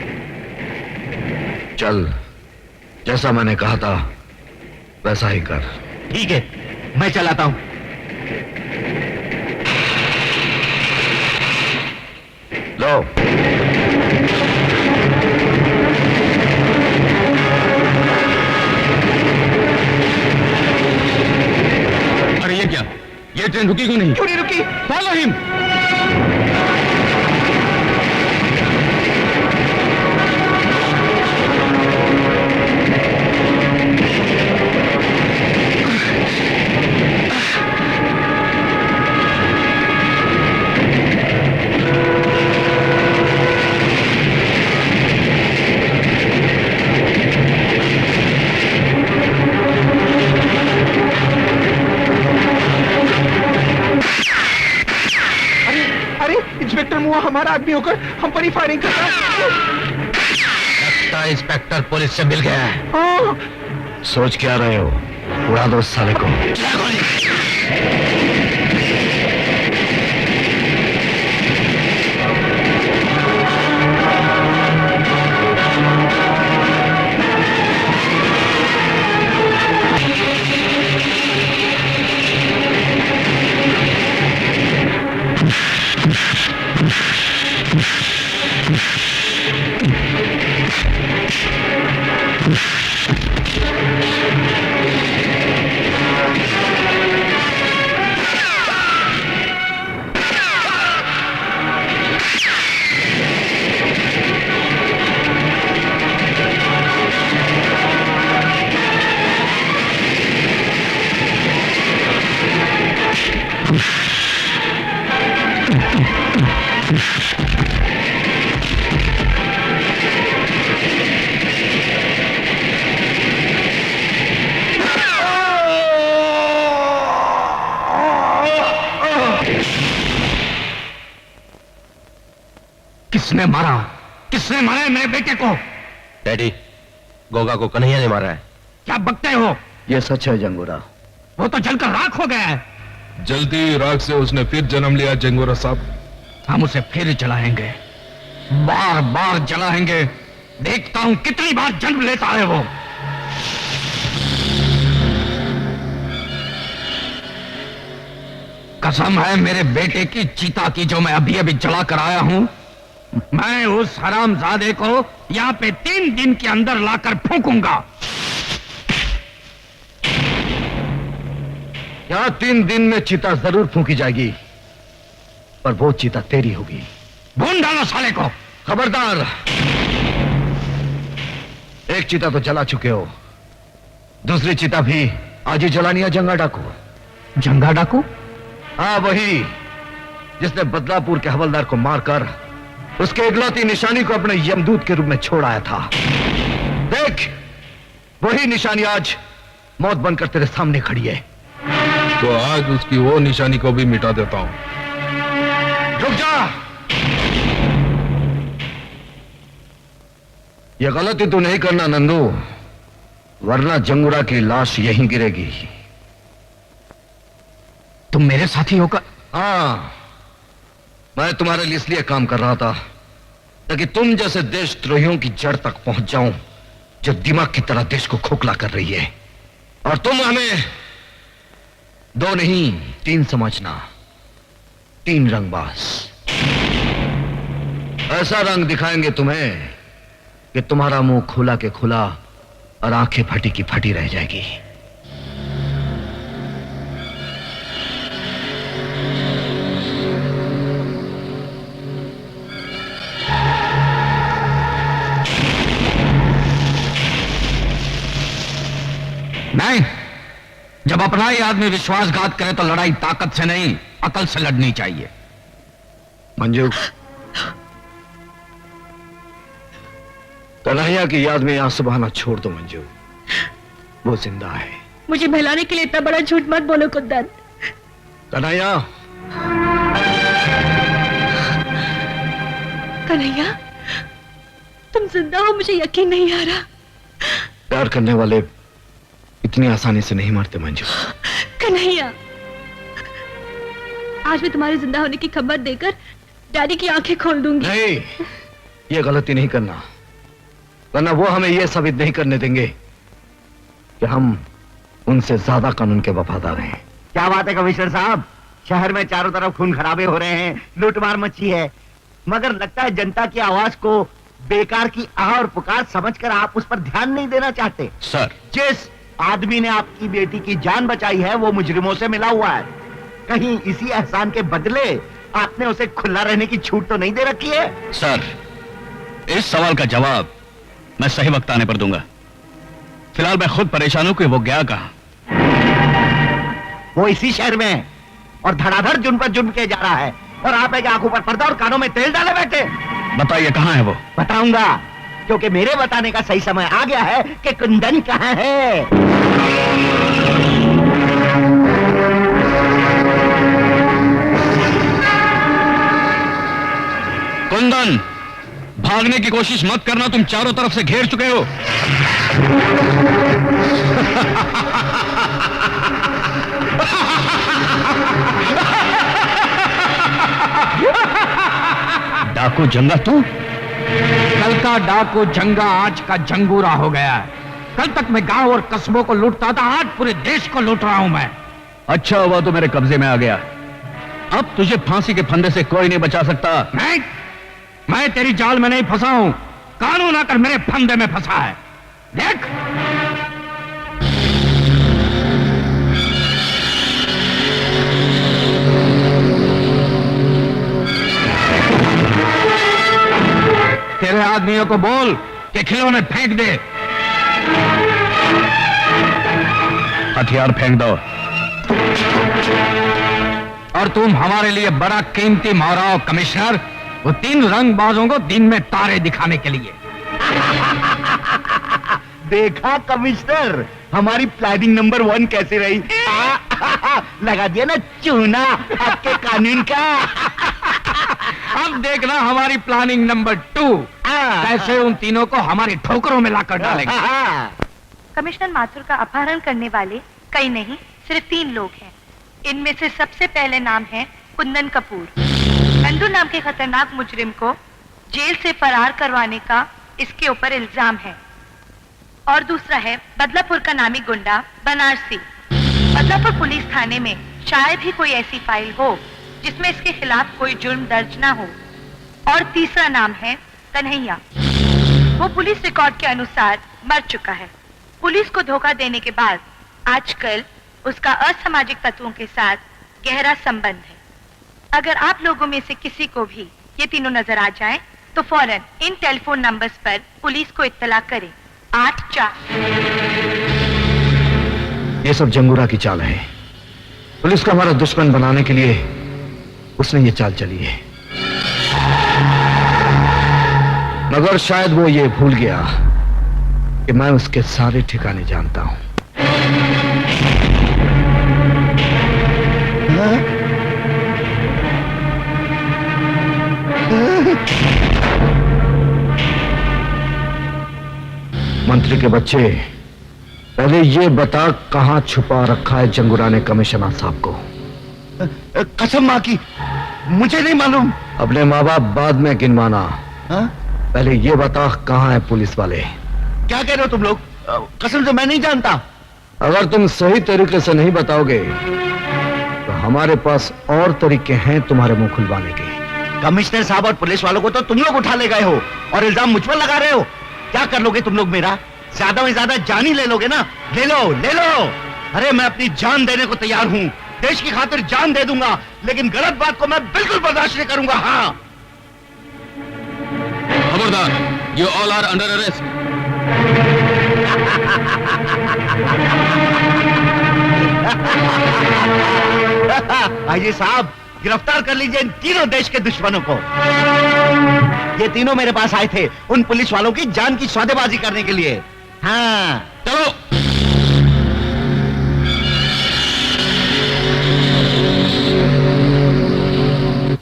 चल, जैसा मैंने कहा था वैसा ही कर। ठीक है, मैं चलाता हूं। लो। अरे ये क्या, ये ट्रेन रुकी क्यों नहीं? क्यों नहीं रुकी? Follow him. इंस्पेक्टर मुआ हमारा आदमी होकर हम पर ही फायरिंग कर रहा है। लगता है इंस्पेक्टर पुलिस से मिल गया है। हाँ। सोच क्या रहे हो? उड़ा दो उस साले को। किसने मारा? किसने मारा है मेरे बेटे को? डैडी, गोगा को कन्हैया ने मारा है। क्या बकते हो? यह सच है जंगूरा। वो तो जलकर राख हो गया है। जलती राख से उसने फिर जन्म लिया जंगूरा साहब। हम उसे फिर जलाएंगे, बार बार जलाएंगे। देखता हूं कितनी बार जन्म लेता है वो। कसम है मेरे बेटे की चीता की जो मैं अभी अभी जला कर आया हूं। मैं उस हरामजादे को यहां पे 3 दिन के अंदर लाकर फूंकूंगा। यहां 3 दिन में चिता जरूर फूंकी जाएगी, पर वो चिता तेरी होगी। भून डालो साले को। खबरदार, एक चिता तो जला चुके हो, दूसरी चिता भी आज ही जलानी है। जंगा डाकू। जंगा डाकू? हाँ, वही जिसने बदलापुर के हवलदार को मारकर उसके इकलौती निशानी को अपने यमदूत के रूप में छोड़ आया था। देख, वही निशानी आज मौत बनकर तेरे सामने खड़ी है। तो आज उसकी वो निशानी को भी मिटा देता हूं। रुक जा। यह गलती तू नहीं करना नंदू, वरना जंगूरा की लाश यहीं गिरेगी। तुम मेरे साथी होकर? हाँ, मैं तुम्हारे लिए इसलिए काम कर रहा था ताकि तुम जैसे देशद्रोहियों की जड़ तक पहुंच जाऊं जो दिमाग की तरह देश को खोखला कर रही है। और तुम हमें 2 नहीं 3 समझना। 3 रंगबाज। ऐसा रंग दिखाएंगे तुम्हें कि तुम्हारा मुंह खुला के खुला और आंखें फटी की फटी रह जाएगी। जब अपना ही आदमी विश्वासघात करे तो लड़ाई ताकत से नहीं अकल से लड़नी चाहिए। मंजू, कन्हैया की याद में आंसू बहाना छोड़ दो मंजू, वो जिंदा है। मुझे बहलाने के लिए इतना बड़ा झूठ मत बोलो कुंदन। कन्हैया, कन्हैया, तुम जिंदा हो, मुझे यकीन नहीं आ रहा। प्यार करने वाले इतनी आसानी से नहीं मरते मंजू। कन्हैया, आज मैं तुम्हारे जिंदा होने की खबर देकर डैडी की आंखें खोल दूंगी। नहीं, ये गलती नहीं करना, वरना वो हमें ये साबित नहीं करने देंगे कि हम उनसे ज्यादा कानून के वफादार हैं। क्या बात है कमिश्नर साहब, शहर में चारों तरफ खून खराबे हो रहे हैं, लूटमार मची है, मगर लगता है जनता की आवाज को बेकार की आह और पुकार समझकर आप उस पर ध्यान नहीं देना चाहते। सर, जिस आदमी ने आपकी बेटी की जान बचाई है वो मुजरिमों से मिला हुआ है। कहीं इसी एहसान के बदले आपने उसे खुला रहने की छूट तो नहीं दे रखी है? सर, इस सवाल का जवाब मैं सही वक्त आने पर दूंगा। फिलहाल मैं खुद परेशान हूं कि वो गया कहां। वो इसी शहर में है और धड़ाधड़ जुर्म पर जुर्म किया जा रहा है, और आप एक आंखों पर पर्दा और कानों में तेल डाले बैठे। बताइए कहां है वो? बताऊंगा, क्योंकि मेरे बताने का सही समय आ गया है कि कुंदन कहां है। कुंदन, भागने की कोशिश मत करना, तुम चारों तरफ से घेर चुके हो। डाकू जंगा तू? कल का डाकू जंगा आज का जंगूरा हो गया है। कल तक मैं गांव और कस्बों को लूटता था, आज पूरे देश को लूट रहा हूं मैं। अच्छा हुआ तो मेरे कब्जे में आ गया। अब तुझे फांसी के फंदे से कोई नहीं बचा सकता। मैं तेरी जाल में नहीं फंसा हूं, कानून आकर मेरे फंदे में फंसा है। देख, तेरे आदमियों को बोल कि खिलौने फेंक दे। हथियार फेंक दो। और तुम हमारे लिए बड़ा कीमती माराओ कमिश्नर, वो 3 रंगबाजों को दिन में तारे दिखाने के लिए। देखा कमिश्नर, हमारी प्लानिंग नंबर 1 कैसी रही? लगा दिया ना चूना आपके कानून का। अब देखना हमारी प्लानिंग नंबर 2 कैसे उन तीनों को हमारी ठोकरों में लाकर डालेंगे। कमिश्नर माथुर का अपहरण करने वाले कई नहीं, सिर्फ 3 लोग हैं। इनमें से सबसे पहले नाम है कुंदन कपूर। नंदू नाम के खतरनाक मुजरिम को जेल से फरार करवाने का इसके ऊपर इल्जाम है। और दूसरा है बदलापुर का नामी गुंडा बनारसी। बदलापुर पुलिस थाने में शायद ही कोई ऐसी फाइल हो जिसमें इसके खिलाफ कोई जुर्म दर्ज ना हो। और तीसरा नाम है कन्हैया। वो पुलिस रिकॉर्ड के अनुसार मर चुका है। पुलिस को धोखा देने के बाद आजकल उसका असामाजिक तत्वों के साथ गहरा संबंध है। अगर आप लोगों में से किसी को भी ये तीनों नजर आ जाएं, तो फौरन इन टेलीफोन नंबर्स पर पुलिस को इत्तला करें। 84। ये सब जंगूरा की चाल है। पुलिस को हमारा दुश्मन बनाने के लिए उसने ये चाल चली है, मगर शायद वो ये भूल गया कि मैं उसके सारे ठिकाने जानता हूं। मंत्री के बच्चे, पहले ये बता कहां छुपा रखा है जंगूरा ने कमिश्नर साहब को? कसम मां की, मुझे नहीं मालूम। अपने माँ बाप बाद में गिनवाना, पहले ये बता कहां है पुलिस वाले? क्या कह रहे हो तुम लोग? कसम से मैं नहीं जानता। अगर तुम सही तरीके से नहीं बताओगे तो हमारे पास और तरीके हैं तुम्हारे मुंह खुलवाने के। कमिश्नर साहब और पुलिस वालों को तो तुम लोग उठा ले गए हो और इल्जाम मुझ पर लगा रहे हो। क्या कर लोगे तुम लोग मेरा? ज्यादा में ज्यादा जान ही ले लोगे ना? ले लो, ले लो। अरे मैं अपनी जान देने को तैयार हूं, देश की खातिर जान दे दूंगा, लेकिन गलत बात को मैं बिल्कुल बर्दाश्त नहीं करूंगा। हाँ, खबरदार, you all are under arrest. IG साहब, गिरफ्तार कर लीजिए इन तीनों देश के दुश्मनों को। ये तीनों मेरे पास आए थे उन पुलिस वालों की जान की सौदेबाजी करने के लिए। हाँ चलो।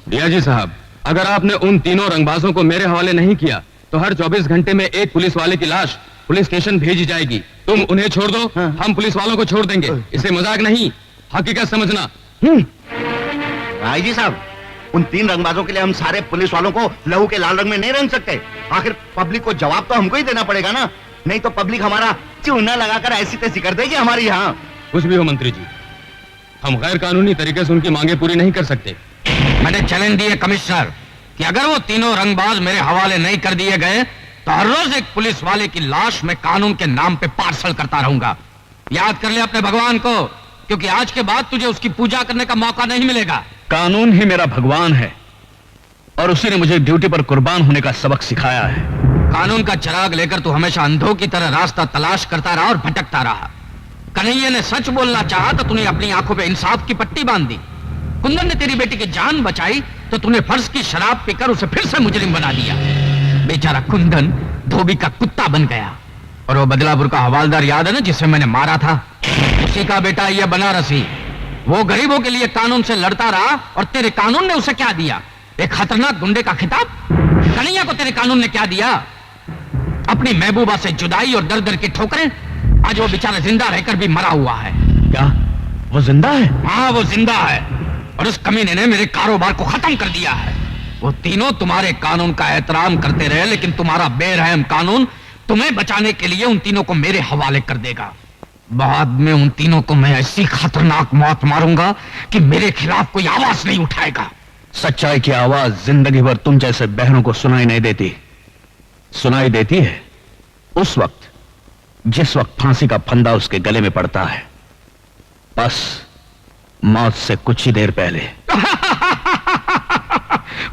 डीआईजी साहब, अगर आपने उन तीनों रंगबाजों को मेरे हवाले नहीं किया तो हर 24 घंटे में एक पुलिस वाले की लाश पुलिस स्टेशन भेजी जाएगी। तुम उन्हें छोड़ दो, हम पुलिस वालों को छोड़ देंगे। इसे मजाक नहीं, हकीकत समझना। आईजी साहब, उन तीन रंगबाजों के लिए हम सारे पुलिस वालों को लहू के लाल रंग में नहीं रंग सकते। आखिर पब्लिक को जवाब तो हमको ही देना पड़ेगा ना, नहीं तो पब्लिक हमारा चूना लगाकर ऐसी तैसी कर देगी हमारी यहाँ। कुछ भी हो मंत्री जी, हम गैर कानूनी तरीके से उनकी मांगे पूरी नहीं कर सकते। मैंने चैलेंज दिए कमिश्नर कि अगर वो तीनों रंगबाज मेरे हवाले नहीं कर दिए गए तो हर रोज एक पुलिस वाले की लाश मैं कानून के नाम पे पार्सल करता रहूंगा। याद कर ले अपने भगवान को, क्योंकि आज के बाद तुझे उसकी पूजा करने का मौका नहीं मिलेगा। कानून ही मेरा भगवान है और उसी ने मुझे ड्यूटी पर कुर्बान होने का सबक सिखाया है। कानून का चिराग लेकर तू हमेशा अंधों की तरह रास्ता तलाश करता रहा और भटकता रहा। कन्हैया ने सच बोलना चाहा तो तूने अपनी आंखों पे इंसाफ की पट्टी बांध दी। कुंदन ने तेरी बेटी की जान बचाई तो तूने फर्ज की शराब पीकर उसे फिर से मुजरिम बना दिया। बेचारा कुंदन धोबी का कुत्ता बन गया। और वो बदलापुर का हवालदार याद है ना, जिसे मैंने मारा था? उसी का बेटा ये बनारसी। वो गरीबों के लिए कानून से लड़ता रहा और तेरे कानून ने उसे क्या दिया? एक खतरनाक गुंडे का खिताब। कन्हैया को तेरे कानून ने क्या दिया? अपनी महबूबा से जुदाई और दर दर की ठोकरें। आज वो बेचारा जिंदा रहकर भी मरा हुआ है। क्या वो जिंदा है? हाँ, वो जिंदा है और उस कमीने ने मेरे कारोबार को खत्म कर दिया है। वो तीनों तुम्हारे कानून का एहतराम करते रहे, लेकिन तुम्हारा बेरहम कानून तुम्हें बचाने के लिए उन तीनों को मेरे हवाले कर देगा। बाद में उन तीनों को मैं ऐसी खतरनाक मौत मारूंगा कि मेरे खिलाफ कोई आवाज नहीं उठाएगा। सच्चाई की आवाज जिंदगी भर तुम जैसे बहनों को सुनाई नहीं देती। सुनाई देती है उस वक्त जिस वक्त फांसी का फंदा उसके गले में पड़ता है, बस मौत से कुछ ही देर पहले।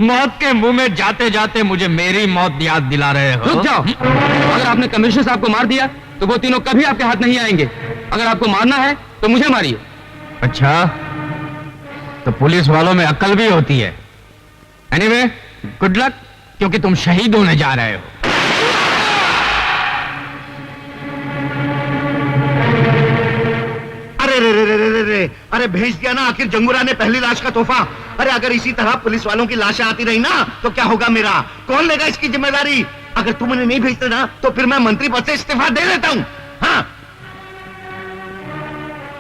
मौत के मुंह में जाते जाते मुझे मेरी मौत याद दिला रहे हो। रुक जाओ। अगर आपने कमिश्नर साहब को मार दिया तो वो तीनों कभी आपके हाथ नहीं आएंगे। अगर आपको मारना है तो मुझे मारिए। अच्छा, तो पुलिस वालों में अक्ल भी होती है। एनीवे, गुड लक, क्योंकि तुम शहीद होने जा रहे हो। अरे भेज दिया ना आखिर जंगूरा ने पहली लाश का तोहफा। अरे अगर इसी तरह पुलिस वालों की लाशें आती रही ना तो क्या होगा मेरा? कौन लेगा इसकी जिम्मेदारी? अगर तुम उन्हें नहीं भेजते ना तो फिर मैं मंत्री पद से इस्तीफा दे देता हूं। हाँ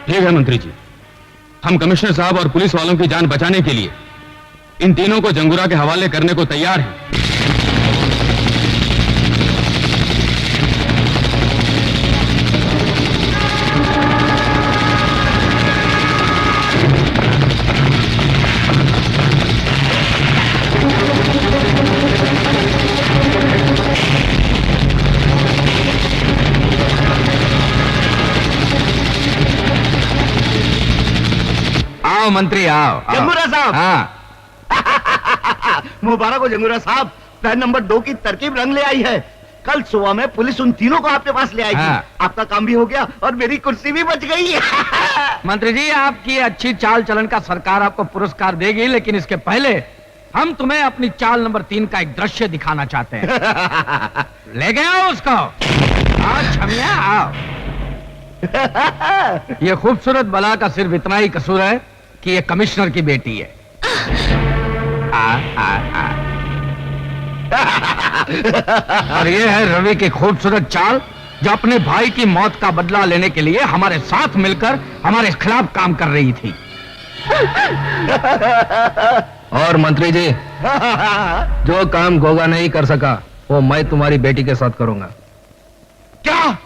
ठीक है मंत्री जी, हम कमिश्नर साहब और पुलिस वालों की जान बचाने के लिए इन तीनों को जंगूरा के हवाले करने को तैयार हैं। आओ मंत्री, आओ। जंगूरा साहब। हाँ। मुबारक हो जंगूरा साहब, प्लान नंबर 2 की तरकीब रंग ले आई है। कल सुबह में पुलिस उन तीनों को आपके पास ले आएगी। हाँ। आपका काम भी हो गया और मेरी कुर्सी भी बच गई। मंत्री जी, आपकी अच्छी चाल चलन का सरकार आपको पुरस्कार देगी, लेकिन इसके पहले हम तुम्हें अपनी चाल नंबर 3 का एक दृश्य दिखाना चाहते हैं। ले गए हो उसको? आओ छमिया, आओ। ये खूबसूरत बला का सिर्फ इतना ही कसूर है कि ये कमिश्नर की बेटी है। और ये है रवि की खूबसूरत चाल, जो अपने भाई की मौत का बदला लेने के लिए हमारे साथ मिलकर हमारे खिलाफ काम कर रही थी। और मंत्री जी, जो काम गोगा नहीं कर सका वो मैं तुम्हारी बेटी के साथ करूंगा। क्या?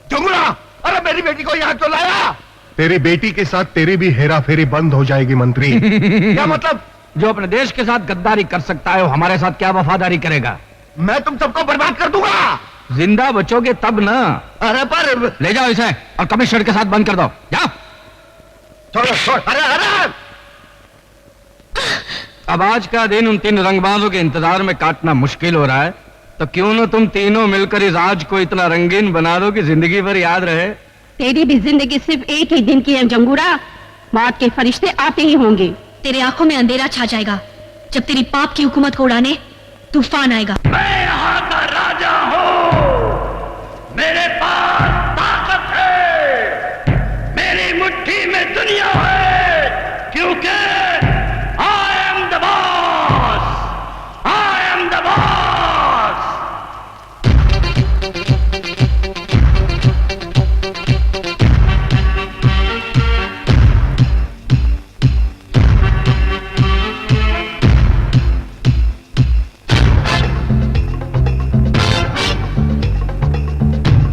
जंगूरा, अरे मेरी बेटी को यहाँ क्यों लाया? तेरी बेटी के साथ तेरी भी हेरा फेरी बंद हो जाएगी मंत्री। क्या मतलब? जो अपने देश के साथ गद्दारी कर सकता है वो हमारे साथ क्या वफादारी करेगा? मैं तुम सबको बर्बाद कर दूंगा। जिंदा बचोगे तब ना। अरे पर ले जाओ इसे और कमिश्नर के साथ बंद कर दो। जाओ। छोड़। अरे अब आज का दिन उन 3 रंगबाजों के इंतजार में काटना मुश्किल हो रहा है, तो क्यों ना तुम तीनों मिलकर इस आज को इतना रंगीन बना दो कि जिंदगी भर याद रहे। तेरी भी जिंदगी सिर्फ एक ही दिन की है जंगूरा। मौत के फरिश्ते आते ही होंगे। तेरे आंखों में अंधेरा छा जाएगा जब तेरी पाप की हुकूमत को उड़ाने तूफान आएगा। मैं यहाँ का राजा हूँ, मेरे पास ताकत है, मेरी मुट्ठी में दुनिया है, क्योंकि I am the boss, I am the boss।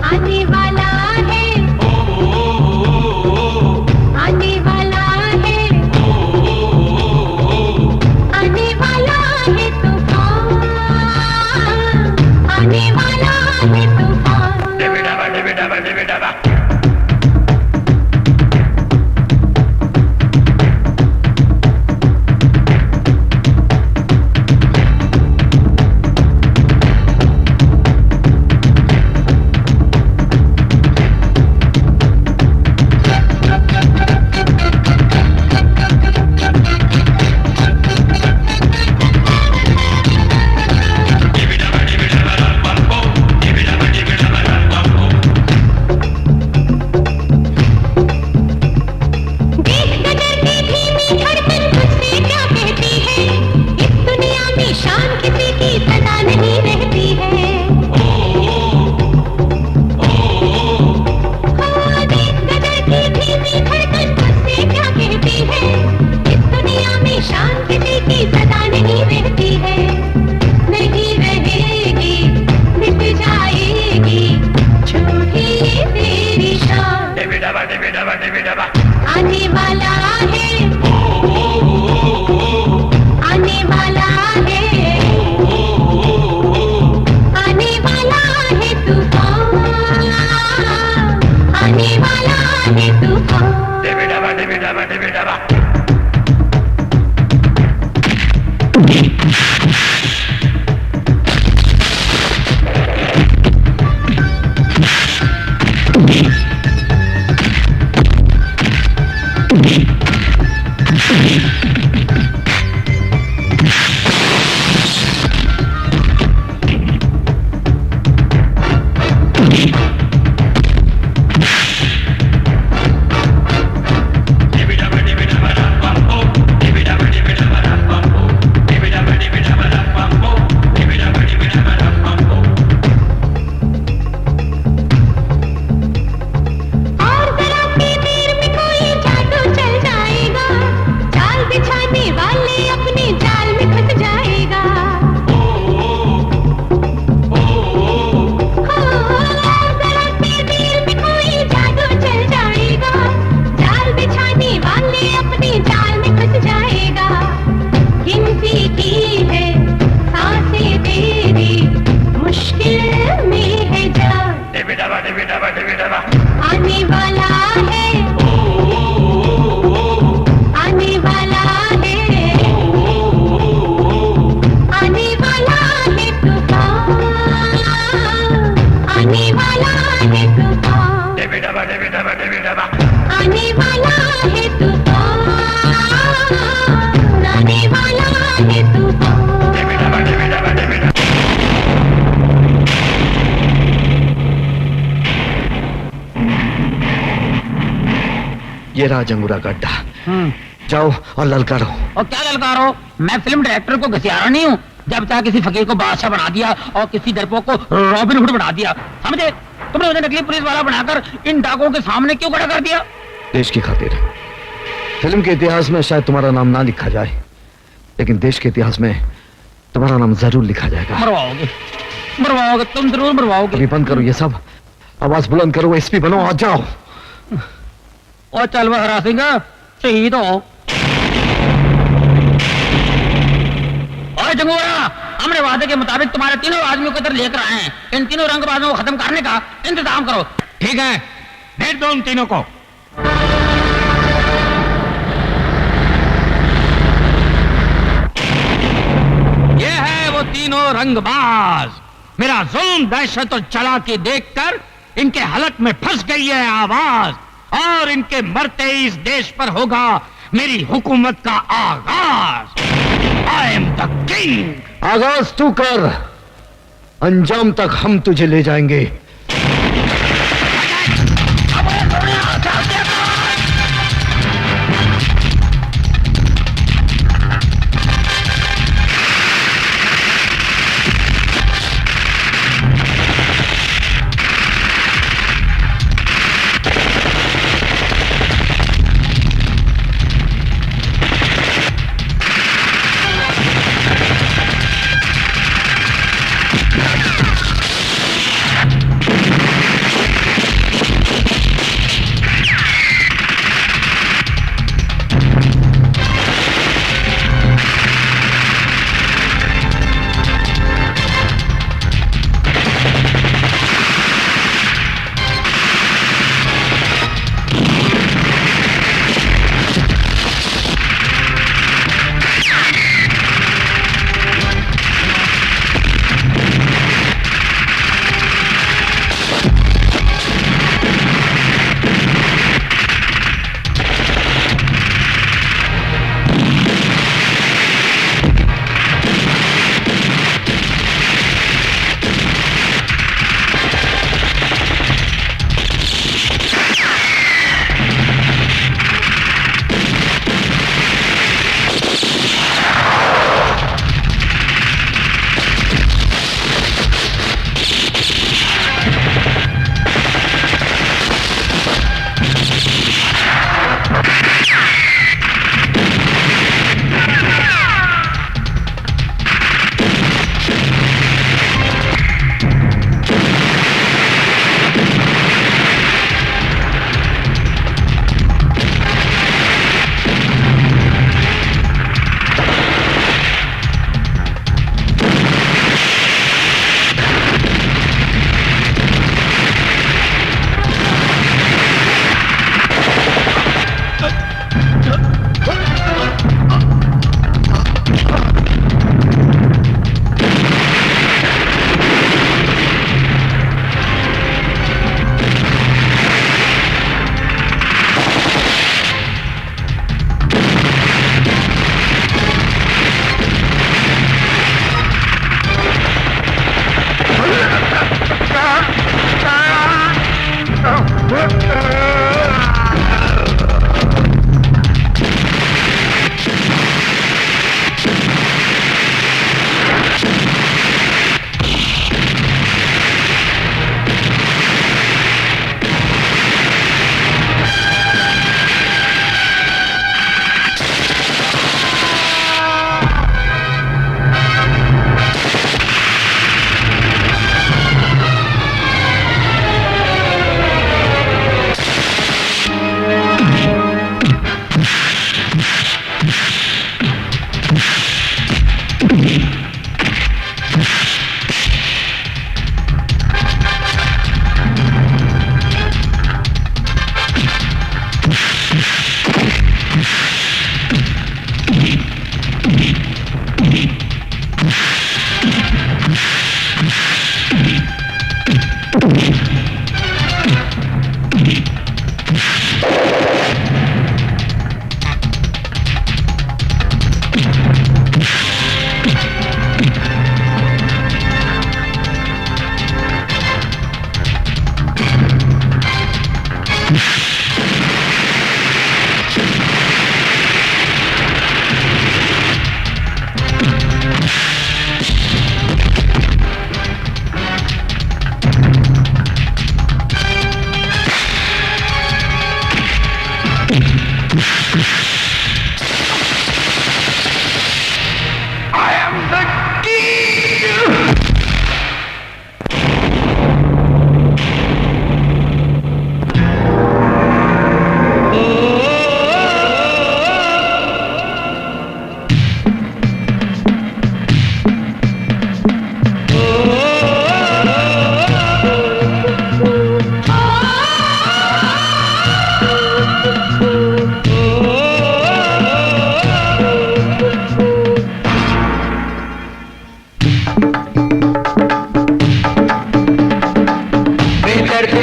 आने वाला है, आने वाला है, आने वाला है तूफान, आने वाला है तूफान। डिबिडाबा डिबिडाबा डिबिडाबा। आने वाला है, आने वाला है, आने वाला है तूफान, आने वाला है तूफान। डिबिडाबा डिबिडाबा डिबिडाबा। आने वाला है, आने वाला है, आने वाला है तूफान, आने वाला है तूफान। डिबिडाबा डिबिडाबा डिबिडाबा। आने वाला है तूफान, आने वाला है तूफान। डिबिडाबा डिबिडाबा डिबिडाबा। ये रहा जंगूरा गड्ढा, जाओ और ललकारो। और क्या ललकारो? मैं फिल्म डायरेक्टर को घसियारा नहीं हूँ। जब चाहे किसी फकीर को बादशाह बना दिया और किसी दरपो को रॉबिन हुड बना दिया, समझे? तुमने मुझे नकली पुलिस वाला बनाकर इन डाकुओं के सामने क्यों खड़ा कर दिया? देश की खातिर। फिल्म के इतिहास में शायद तुम्हारा नाम ना लिखा जाए, लेकिन देश के इतिहास में तुम्हारा नाम जरूर लिखा जाएगा। मरवाओगे, मरवाओगे, तुम जरूर मरवाओगे। अभी बंद करो ये सब, आवाज बुलंद करो, एसपी बनो और जाओ। और चल वह हरा सिंह, शहीद हो। और जंगूरा, हमने वादे के मुताबिक तुम्हारे तीनों आदमियों को इधर लेकर आए हैं। इन तीनों रंगबाजों को खत्म करने का इंतजाम करो। ठीक है, भेज दो उन तीनों को। ये है वो तीनों रंगबाज। मेरा जुल्म, दहशत और चालाकी देखकर इनके हलक में फंस गई है आवाज। और इनके मरते ही इस देश पर होगा मेरी हुकूमत का आगाज। I am the king. आगाज तू कर, अंजाम तक हम तुझे ले जाएंगे।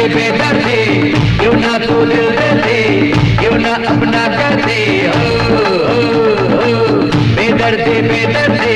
बेदर्दी क्यों ना तू दिल दे बेदर्दे बेदर्दे